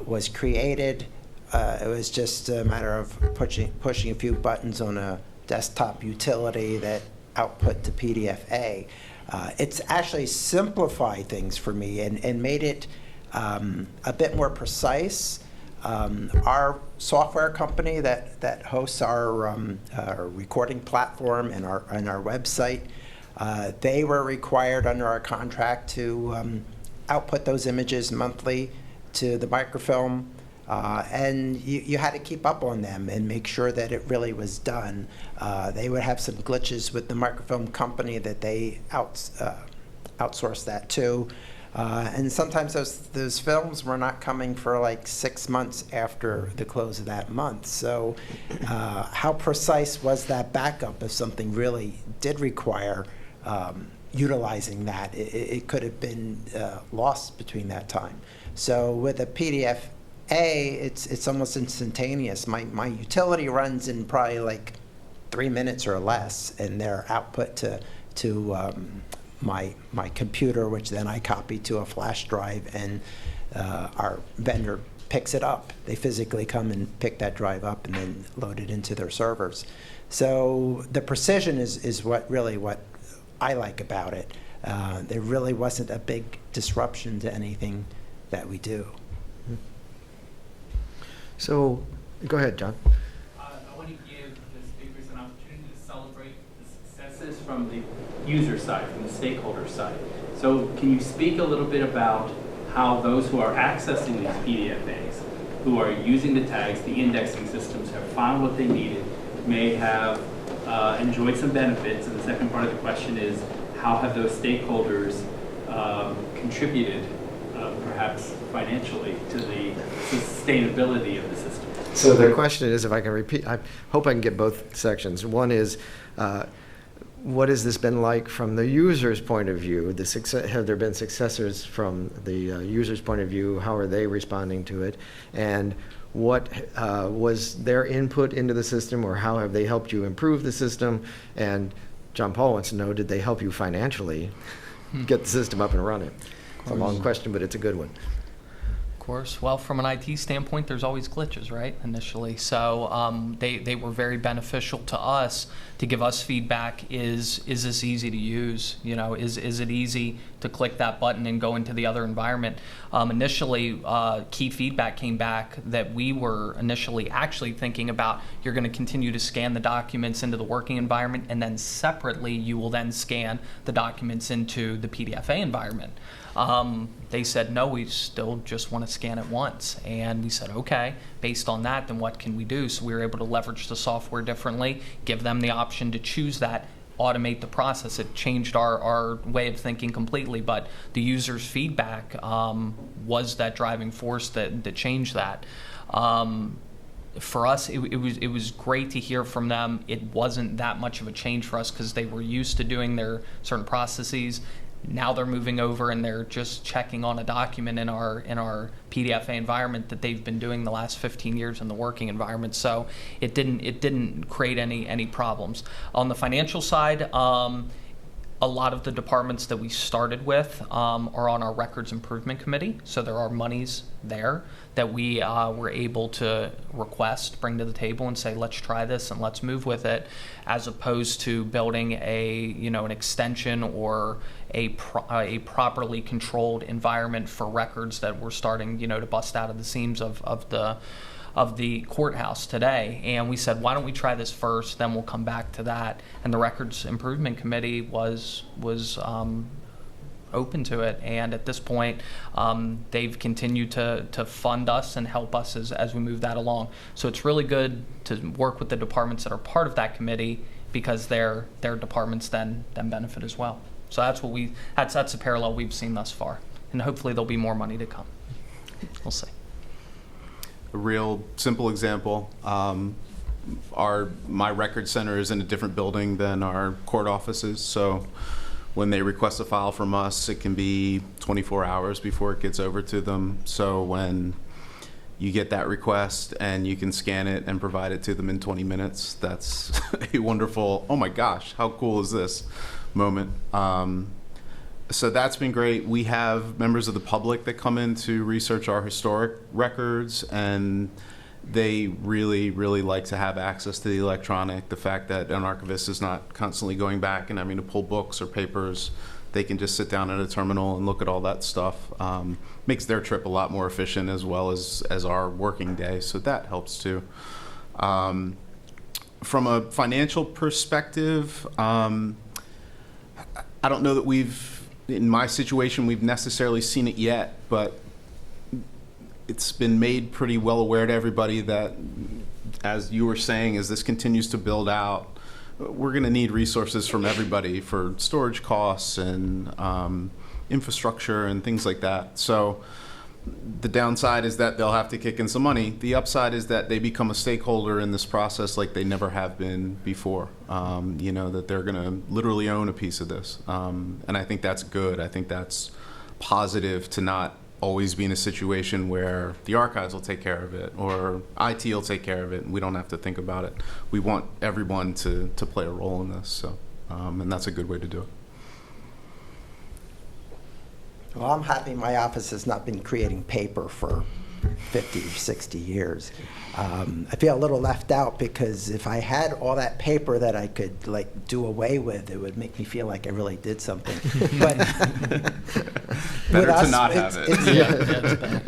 was created, it was just a matter of pushing a few buttons on a desktop utility that output to PDFA. It's actually simplified things for me and made it a bit more precise. Our software company that hosts our recording platform and our website, they were required under our contract to output those images monthly to the microfilm, and you had to keep up on them and make sure that it really was done. They would have some glitches with the microfilm company that they outsourced that to. And sometimes those films were not coming for like 6 months after the close of that month. So how precise was that backup if something really did require utilizing that? It could have been lost between that time. So with a PDFA, it's almost instantaneous. My utility runs in probably like 3 minutes or less, and their output to my computer, which then I copy to a flash drive, and our vendor picks it up. They physically come and pick that drive up and then load it into their servers. So the precision is what I like about it. There really wasn't a big disruption to anything that we do. So, go ahead, John. I want to give the speakers an opportunity to celebrate the successes from the user side, from the stakeholder side. So can you speak a little bit about how those who are accessing these PDFAs, who are using the tags, the indexing systems, have found what they needed, may have enjoyed some benefits? And the second part of the question is, how have those stakeholders contributed, perhaps financially, to the sustainability of the system? So the question is, if I can repeat, I hope I can get both sections. One is, what has this been like from the user's point of view? Have there been successors from the user's point of view? How are they responding to it? And what was their input into the system, or how have they helped you improve the system? And John Paul wants to know, did they help you financially get the system up and running? It's a long question, but it's a good one. Of course. Well, from an IT standpoint, there's always glitches, right, initially. So they were very beneficial to us to give us feedback. Is this easy to use? You know, is it easy to click that button and go into the other environment? Initially, key feedback came back that we were initially actually thinking about, you're going to continue to scan the documents into the working environment, and then separately you will then scan the documents into the PDFA environment. They said, no, we still just want to scan it once. And we said, okay, based on that, then what can we do? So we were able to leverage the software differently, give them the option to choose that, automate the process. It changed our way of thinking completely, but the user's feedback was that driving force that changed that. For us, it was great to hear from them. It wasn't that much of a change for us because they were used to doing their certain processes. Now they're moving over and they're just checking on a document in our PDFA environment that they've been doing the last 15 years in the working environment. So it didn't create any problems. On the financial side, a lot of the departments that we started with are on our records improvement committee. So there are monies there that we were able to request, bring to the table and say, let's try this and let's move with it, as opposed to building an extension or a properly controlled environment for records that we're starting, to bust out of the seams of the courthouse today. And we said, why don't we try this first, then we'll come back to that. And the Records Improvement Committee was open to it. And at this point, they've continued to fund us and help us as we move that along. So it's really good to work with the departments that are part of that committee, because their departments then benefit as well. So that's a parallel we've seen thus far. And hopefully there'll be more money to come. We'll see. A real simple example, my record center is in a different building than our court offices, so when they request a file from us, it can be 24 hours before it gets over to them. So when you get that request and you can scan it and provide it to them in 20 minutes, that's a wonderful, oh my gosh, how cool is this moment. So that's been great. We have members of the public that come in to research our historic records, and they really, really like to have access to the electronic. The fact that an archivist is not constantly going back and having to pull books or papers, they can just sit down at a terminal and look at all that stuff. Makes their trip a lot more efficient, as well as our working day, so that helps too. From a financial perspective, I don't know that in my situation, we've necessarily seen it yet, but it's been made pretty well aware to everybody that, as you were saying, as this continues to build out, we're going to need resources from everybody for storage costs and infrastructure and things like that. So the downside is that they'll have to kick in some money. The upside is that they become a stakeholder in this process like they never have been before, that they're going to literally own a piece of this. And I think that's good. I think that's positive, to not always be in a situation where the archives will take care of it or IT will take care of it and we don't have to think about it. We want everyone to play a role in this, so and that's a good way to do it. Well, I'm happy my office has not been creating paper for 50 or 60 years. I feel a little left out, because if I had all that paper that I could do away with, it would make me feel like I really did something. But better to not have it.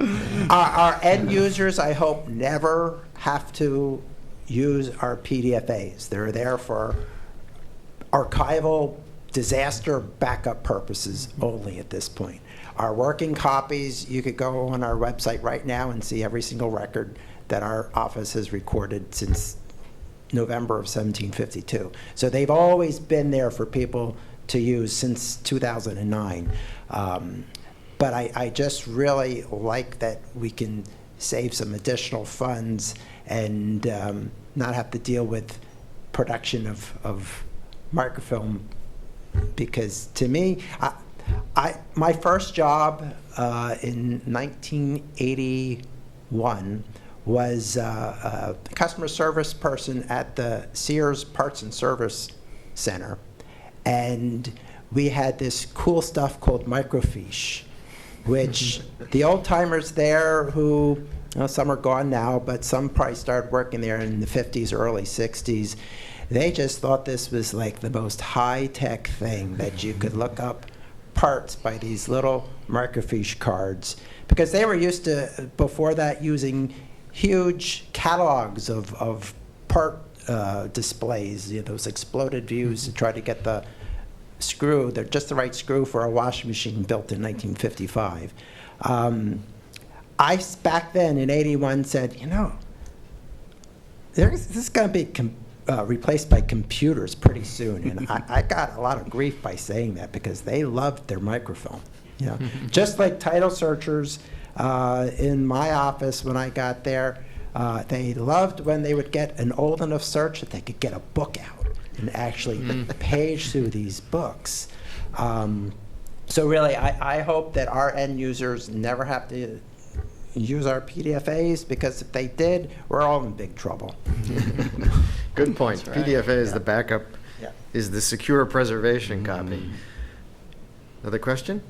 Our end users, I hope, never have to use our PDFAs. They're there for archival disaster backup purposes only at this point. Our working copies, you could go on our website right now and see every single record that our office has recorded since November of 1752. So they've always been there for people to use since 2009. But I just really like that we can save some additional funds and not have to deal with production of microfilm, because to me, my first job in 1981 was a customer service person at the Sears Parts and Service Center, and we had this cool stuff called microfiche, which the old timers there who, some are gone now, but some probably started working there in the 50s, early 60s, they just thought this was like the most high-tech thing that you could look up parts by these little microfiche cards, because they were used to, before that, using huge catalogs of part displays, those exploded views to try to get the screw, they're just the right screw for a washing machine built in 1955. I, back then in 81, said, this is going to be replaced by computers pretty soon. And I got a lot of grief by saying that, because they loved their microfilm. Just like title searchers in my office when I got there, they loved when they would get an old enough search that they could get a book out and actually page through these books. So really, I hope that our end users never have to use our PDFAs, because if they did, we're all in big trouble. Good point. Right. PDFA is the backup, Yeah. is the secure preservation copy. Another question?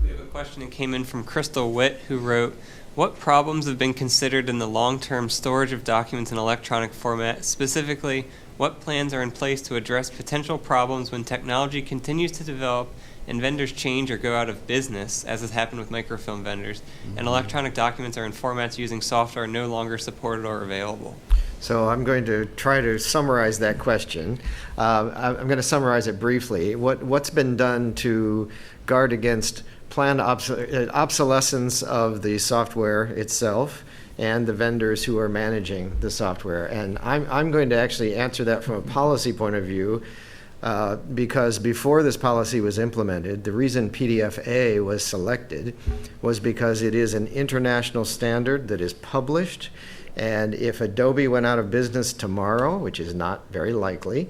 We have a question that came in from Crystal Witt, who wrote, what problems have been considered in the long-term storage of documents in electronic format? Specifically, what plans are in place to address potential problems when technology continues to develop and vendors change or go out of business, as has happened with microfilm vendors, and electronic documents are in formats using software no longer supported or available? So I'm going to try to summarize that question. I'm going to summarize it briefly. What's been done to guard against planned obsolescence of the software itself and the vendors who are managing the software? And I'm going to actually answer that from a policy point of view, because before this policy was implemented, the reason PDF-A was selected was because it is an international standard that is published. And if Adobe went out of business tomorrow, which is not very likely,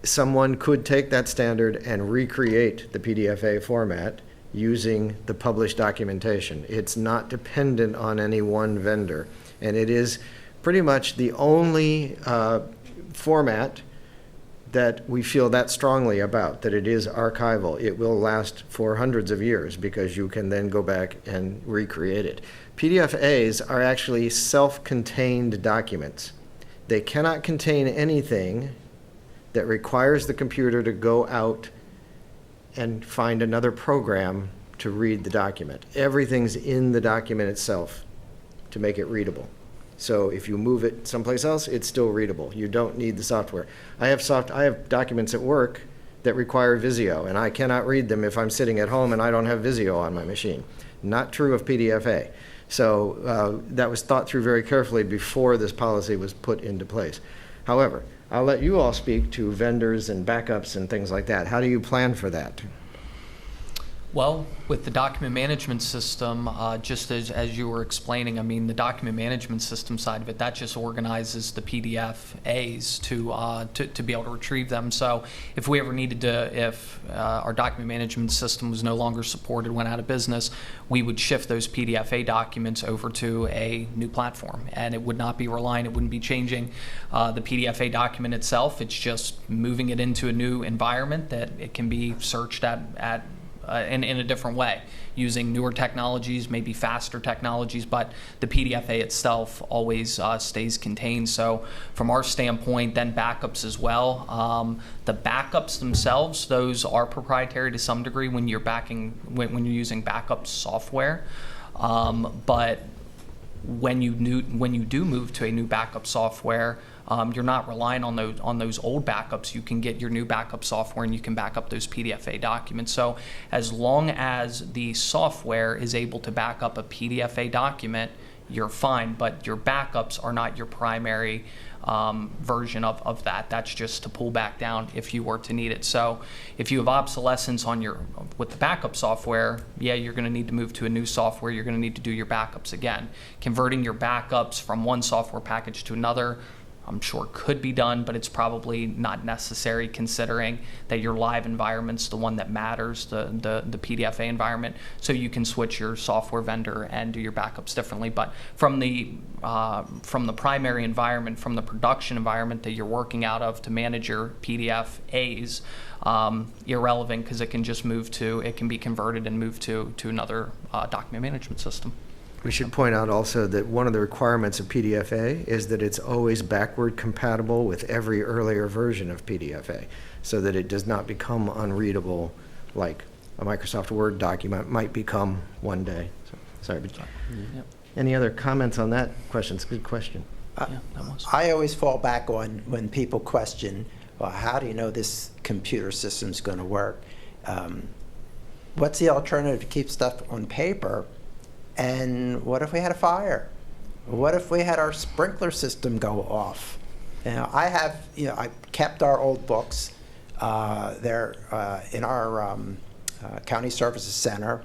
someone could take that standard and recreate the PDF-A format using the published documentation. It's not dependent on any one vendor. And it is pretty much the only format that we feel that strongly about, that it is archival. It will last for hundreds of years because you can then go back and recreate it. PDF-As are actually self-contained documents. They cannot contain anything that requires the computer to go out and find another program to read the document. Everything's in the document itself to make it readable. So if you move it someplace else, it's still readable. You don't need the software. I have documents at work that require Visio, and I cannot read them if I'm sitting at home and I don't have Visio on my machine. Not true of PDF-A. So that was thought through very carefully before this policy was put into place. However, I'll let you all speak to vendors and backups and things like that. How do you plan for that? Well, with the document management system, just as you were explaining, I mean, the document management system side of it, that just organizes the PDF-As to be able to retrieve them. So if we ever needed to, if our document management system was no longer supported, went out of business, we would shift those PDF-A documents over to a new platform. And it would not be relying, it wouldn't be changing the PDF-A document itself. It's just moving it into a new environment that it can be searched at in a different way, using newer technologies, maybe faster technologies, but the PDF-A itself always stays contained. So from our standpoint, then backups as well. The backups themselves, those are proprietary to some degree when you're when you're using backup software. But when you do move to a new backup software, you're not relying on those old backups. You can get your new backup software and you can back up those PDF-A documents. So as long as the software is able to back up a PDF-A document, you're fine, but your backups are not your primary version of that. That's just to pull back down if you were to need it. So if you have obsolescence with the backup software, yeah, you're going to need to move to a new software. You're going to need to do your backups again. Converting your backups from one software package to another, I'm sure could be done, but it's probably not necessary considering that your live environment's the one that matters, the PDFA environment. So you can switch your software vendor and do your backups differently. But from the primary environment, from the production environment that you're working out of to manage your PDFAs, irrelevant, because it can be converted and moved to another document management system. We should point out also that one of the requirements of PDFA is that it's always backward compatible with every earlier version of PDFA, so that it does not become unreadable like a Microsoft Word document might become one day. So, sorry, but any other comments on that question? It's a good question. I always fall back on when people question, well, how do you know this computer system's going to work? What's the alternative to keep stuff on paper? And what if we had a fire? What if we had our sprinkler system go off? I kept our old books. They're in our county services center,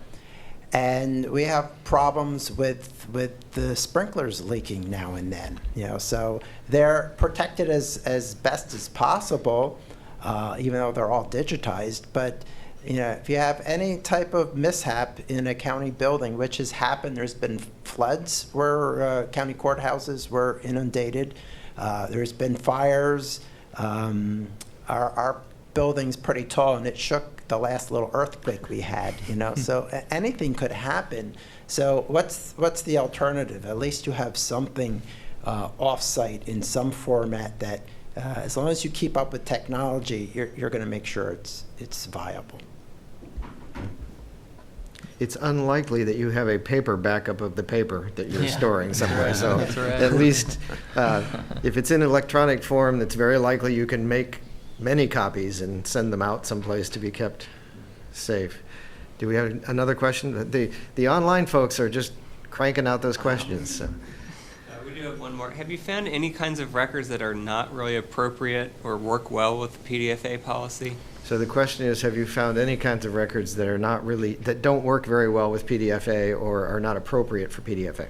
and we have problems with the sprinklers leaking now and then. So they're protected as best as possible, even though they're all digitized. But if you have any type of mishap in a county building, which has happened, there's been floods where county courthouses were inundated. There's been fires. Our building's pretty tall, and it shook the last little earthquake we had. So anything could happen. So what's the alternative? At least you have something off-site in some format that, as long as you keep up with technology, you're going to make sure it's viable. It's unlikely that you have a paper backup of the paper that you're storing somewhere. So That's right. at least if it's in electronic form, it's very likely you can make many copies and send them out someplace to be kept safe. Do we have another question? The online folks are just cranking out those questions. So. We do have one more. Have you found any kinds of records that are not really appropriate or work well with the PDFA policy? So the question is, have you found any kinds of records that are that don't work very well with PDFA or are not appropriate for PDFA?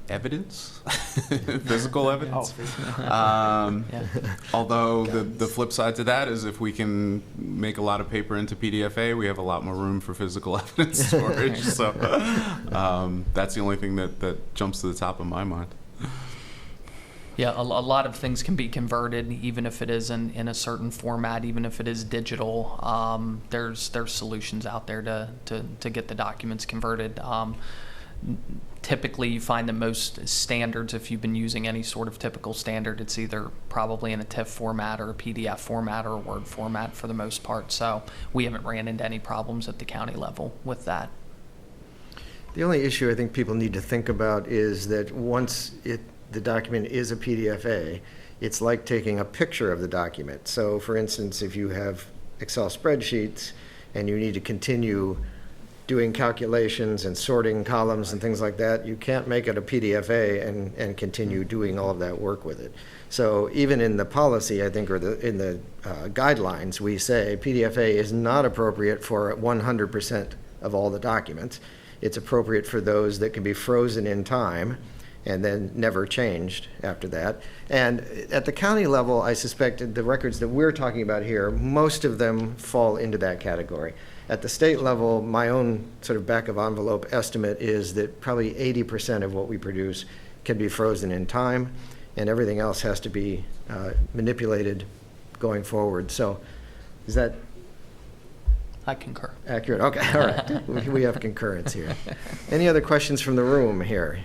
Evidence, physical evidence. Although the flip side to that is if we can make a lot of paper into PDFA, we have a lot more room for physical evidence storage. So that's the only thing that jumps to the top of my mind. Yeah, a lot of things can be converted, even if it is in a certain format, even if it is digital. There's solutions out there to get the documents converted. Typically, you find that most standards, if you've been using any sort of typical standard, it's either probably in a TIFF format or a PDF format or a Word format for the most part. So we haven't ran into any problems at the county level with that. The only issue I think people need to think about is that once the document is a PDFA, it's like taking a picture of the document. So for instance, if you have Excel spreadsheets and you need to continue doing calculations and sorting columns and things like that, you can't make it a PDFA and continue doing all of that work with it. So even in the policy, I think, or in the guidelines, we say PDFA is not appropriate for 100% of all the documents. It's appropriate for those that can be frozen in time and then never changed after that. And at the county level, I suspect the records that we're talking about here, most of them fall into that category. At the state level, my own sort of back of envelope estimate is that probably 80% of what we produce can be frozen in time, and everything else has to be manipulated going forward. So is that I concur. accurate? Okay, all right. We have concurrence here. Any other questions from the room here?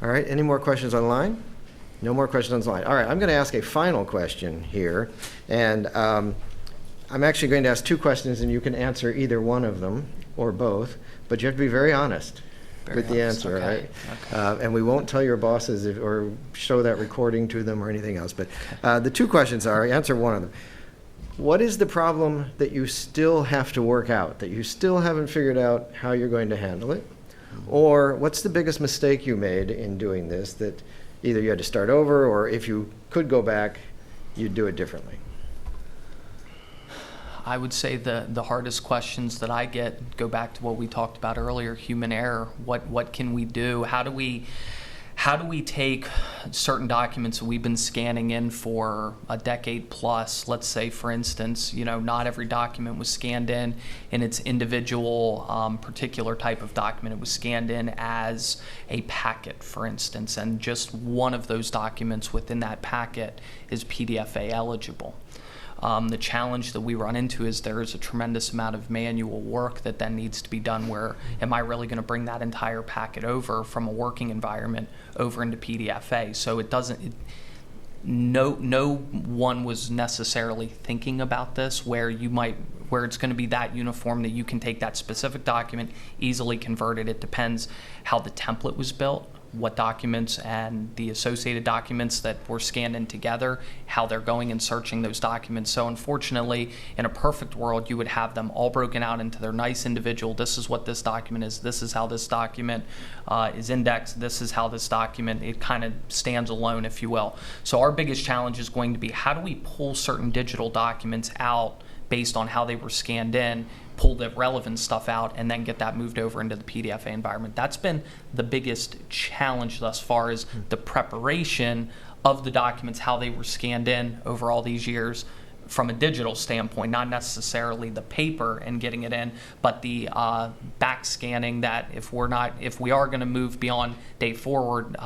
All right, any more questions online? No more questions online. All right, I'm going to ask a final question here, and I'm actually going to ask two questions, and you can answer either one of them or both, but you have to be very honest with the answer, okay. right? And we won't tell your bosses or show that recording to them or anything else, but the two questions are, answer one of them. What is the problem that you still have to work out, that you still haven't figured out how you're going to handle it? Or what's the biggest mistake you made in doing this that either you had to start over, or if you could go back, you'd do it differently? I would say the hardest questions that I get go back to what we talked about earlier, human error. What can we do? How do we take certain documents that we've been scanning in for a decade plus? Let's say, for instance, not every document was scanned in its individual particular type of document. It was scanned in as a packet, for instance, and just one of those documents within that packet is PDFA eligible. The challenge that we run into is there is a tremendous amount of manual work that then needs to be done where am I really going to bring that entire packet over from a working environment over into PDFA? So no one was necessarily thinking about this where it's going to be that uniform that you can take that specific document, easily convert it. It depends how the template was built, what documents and the associated documents that were scanned in together, how they're going and searching those documents. So unfortunately, in a perfect world, you would have them all broken out into their nice individual, this is what this document is, this is how this document is indexed, this is how this document, it kind of stands alone, if you will. So our biggest challenge is going to be how do we pull certain digital documents out based on how they were scanned in, pull the relevant stuff out, and then get that moved over into the PDFA environment. That's been the biggest challenge thus far, is the preparation of the documents, how they were scanned in over all these years from a digital standpoint, not necessarily the paper and getting it in, but the back scanning, that if we are going to move beyond date forward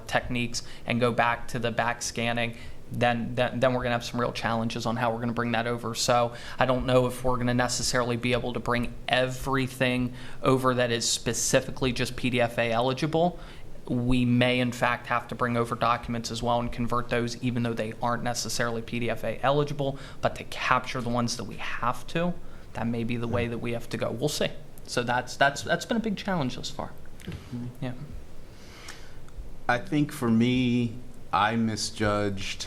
techniques and go back to the back scanning, then we're going to have some real challenges on how we're going to bring that over. So I don't know if we're going to necessarily be able to bring everything over that is specifically just PDFA eligible. We may, in fact, have to bring over documents as well and convert those, even though they aren't necessarily PDFA eligible, but to capture the ones that we have to, that may be the way that we have to go. We'll see. So that's been a big challenge thus far. Yeah. I think for me, I misjudged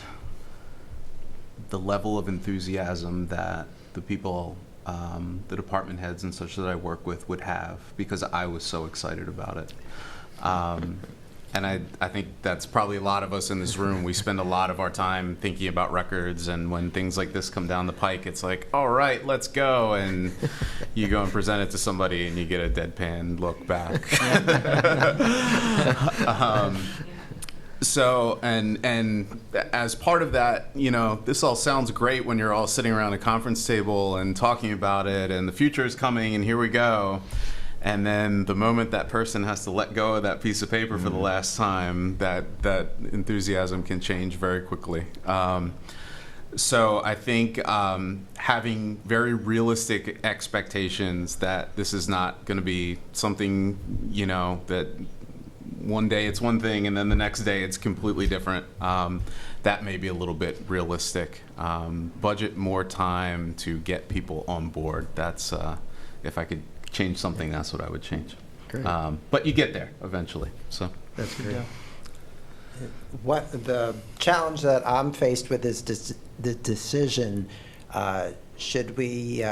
the level of enthusiasm that the people, the department heads and such that I work with would have, because I was so excited about it. And I think that's probably a lot of us in this room. We spend a lot of our time thinking about records, and when things like this come down the pike, it's like, all right, let's go. And you go and present it to somebody and you get a deadpan look back. So, and as part of that, this all sounds great when you're all sitting around a conference table and talking about it, and the future is coming, and here we go. And then the moment that person has to let go of that piece of paper for the last time, that enthusiasm can change very quickly. So I think having very realistic expectations that this is not going to be something, that one day it's one thing and then the next day it's completely different. That may be a little bit realistic. Budget more time to get people on board. That's, if I could change something, that's what I would change. Great. But you get there eventually. So That's great. Yeah. What the challenge that I'm faced with is the decision, should we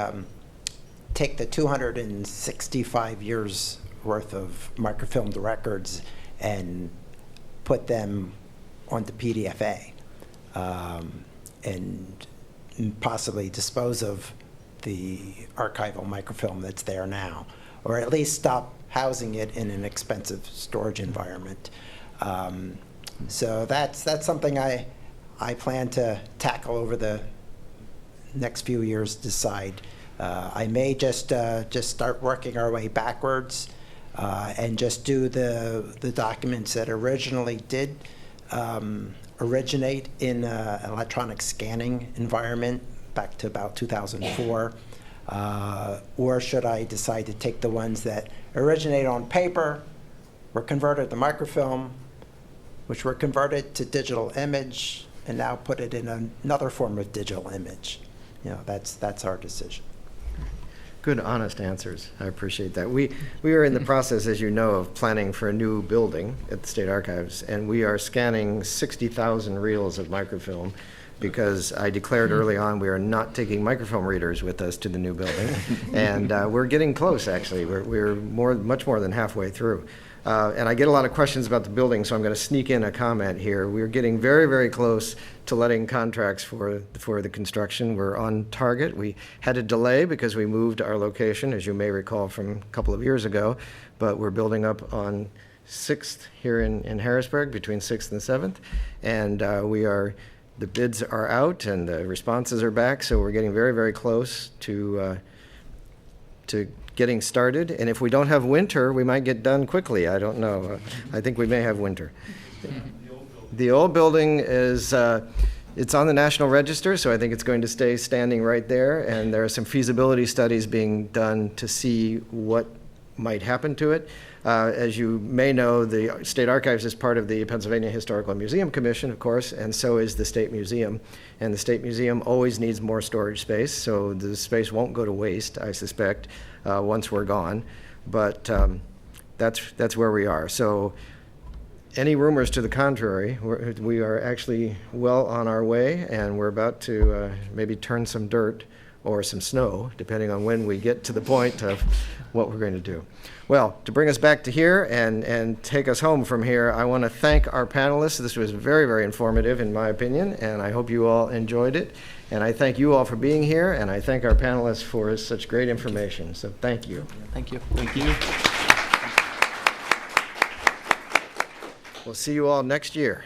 take the 265 years worth of microfilmed records and put them onto PDFA, and possibly dispose of the archival microfilm that's there now, or at least stop housing it in an expensive storage environment. So that's something I plan to tackle over the next few years, decide. I may just start working our way backwards and just do the documents that originally did originate in an electronic scanning environment back to about 2004. Or should I decide to take the ones that originated on paper, were converted to microfilm, which were converted to digital image, and now put it in another form of digital image? That's our decision. Good, honest answers. I appreciate that. We are in the process, as you know, of planning for a new building at the State Archives, and we are scanning 60,000 reels of microfilm, because I declared early on we are not taking microfilm readers with us to the new building, and we're getting close. Actually, we're much more than halfway through. And I get a lot of questions about the building, so I'm going to sneak in a comment here. We're getting very, very close to letting contracts for the construction. We're on target. We had a delay because we moved our location, as you may recall from a couple of years ago, but we're building up on 6th here in Harrisburg, between 6th and 7th, and the bids are out and the responses are back, so we're getting very, very close to getting started. And if we don't have winter, we might get done quickly. I don't know. I think we may have winter. The old building is, it's on the National Register, so I think it's going to stay standing right there. And there are some feasibility studies being done to see what might happen to it. As you may know, the State Archives is part of the Pennsylvania Historical and Museum Commission, of course, and so is the State Museum. And the State Museum always needs more storage space, so the space won't go to waste, I suspect, once we're gone. But that's where we are. So any rumors to the contrary, we are actually well on our way, and we're about to maybe turn some dirt or some snow, depending on when we get to the point of what we're going to do. Well, to bring us back to here and take us home from here, I want to thank our panelists. This was very, very informative, in my opinion, and I hope you all enjoyed it. And I thank you all for being here, and I thank our panelists for such great information. So thank you. Thank you. Thank you. We'll see you all next year.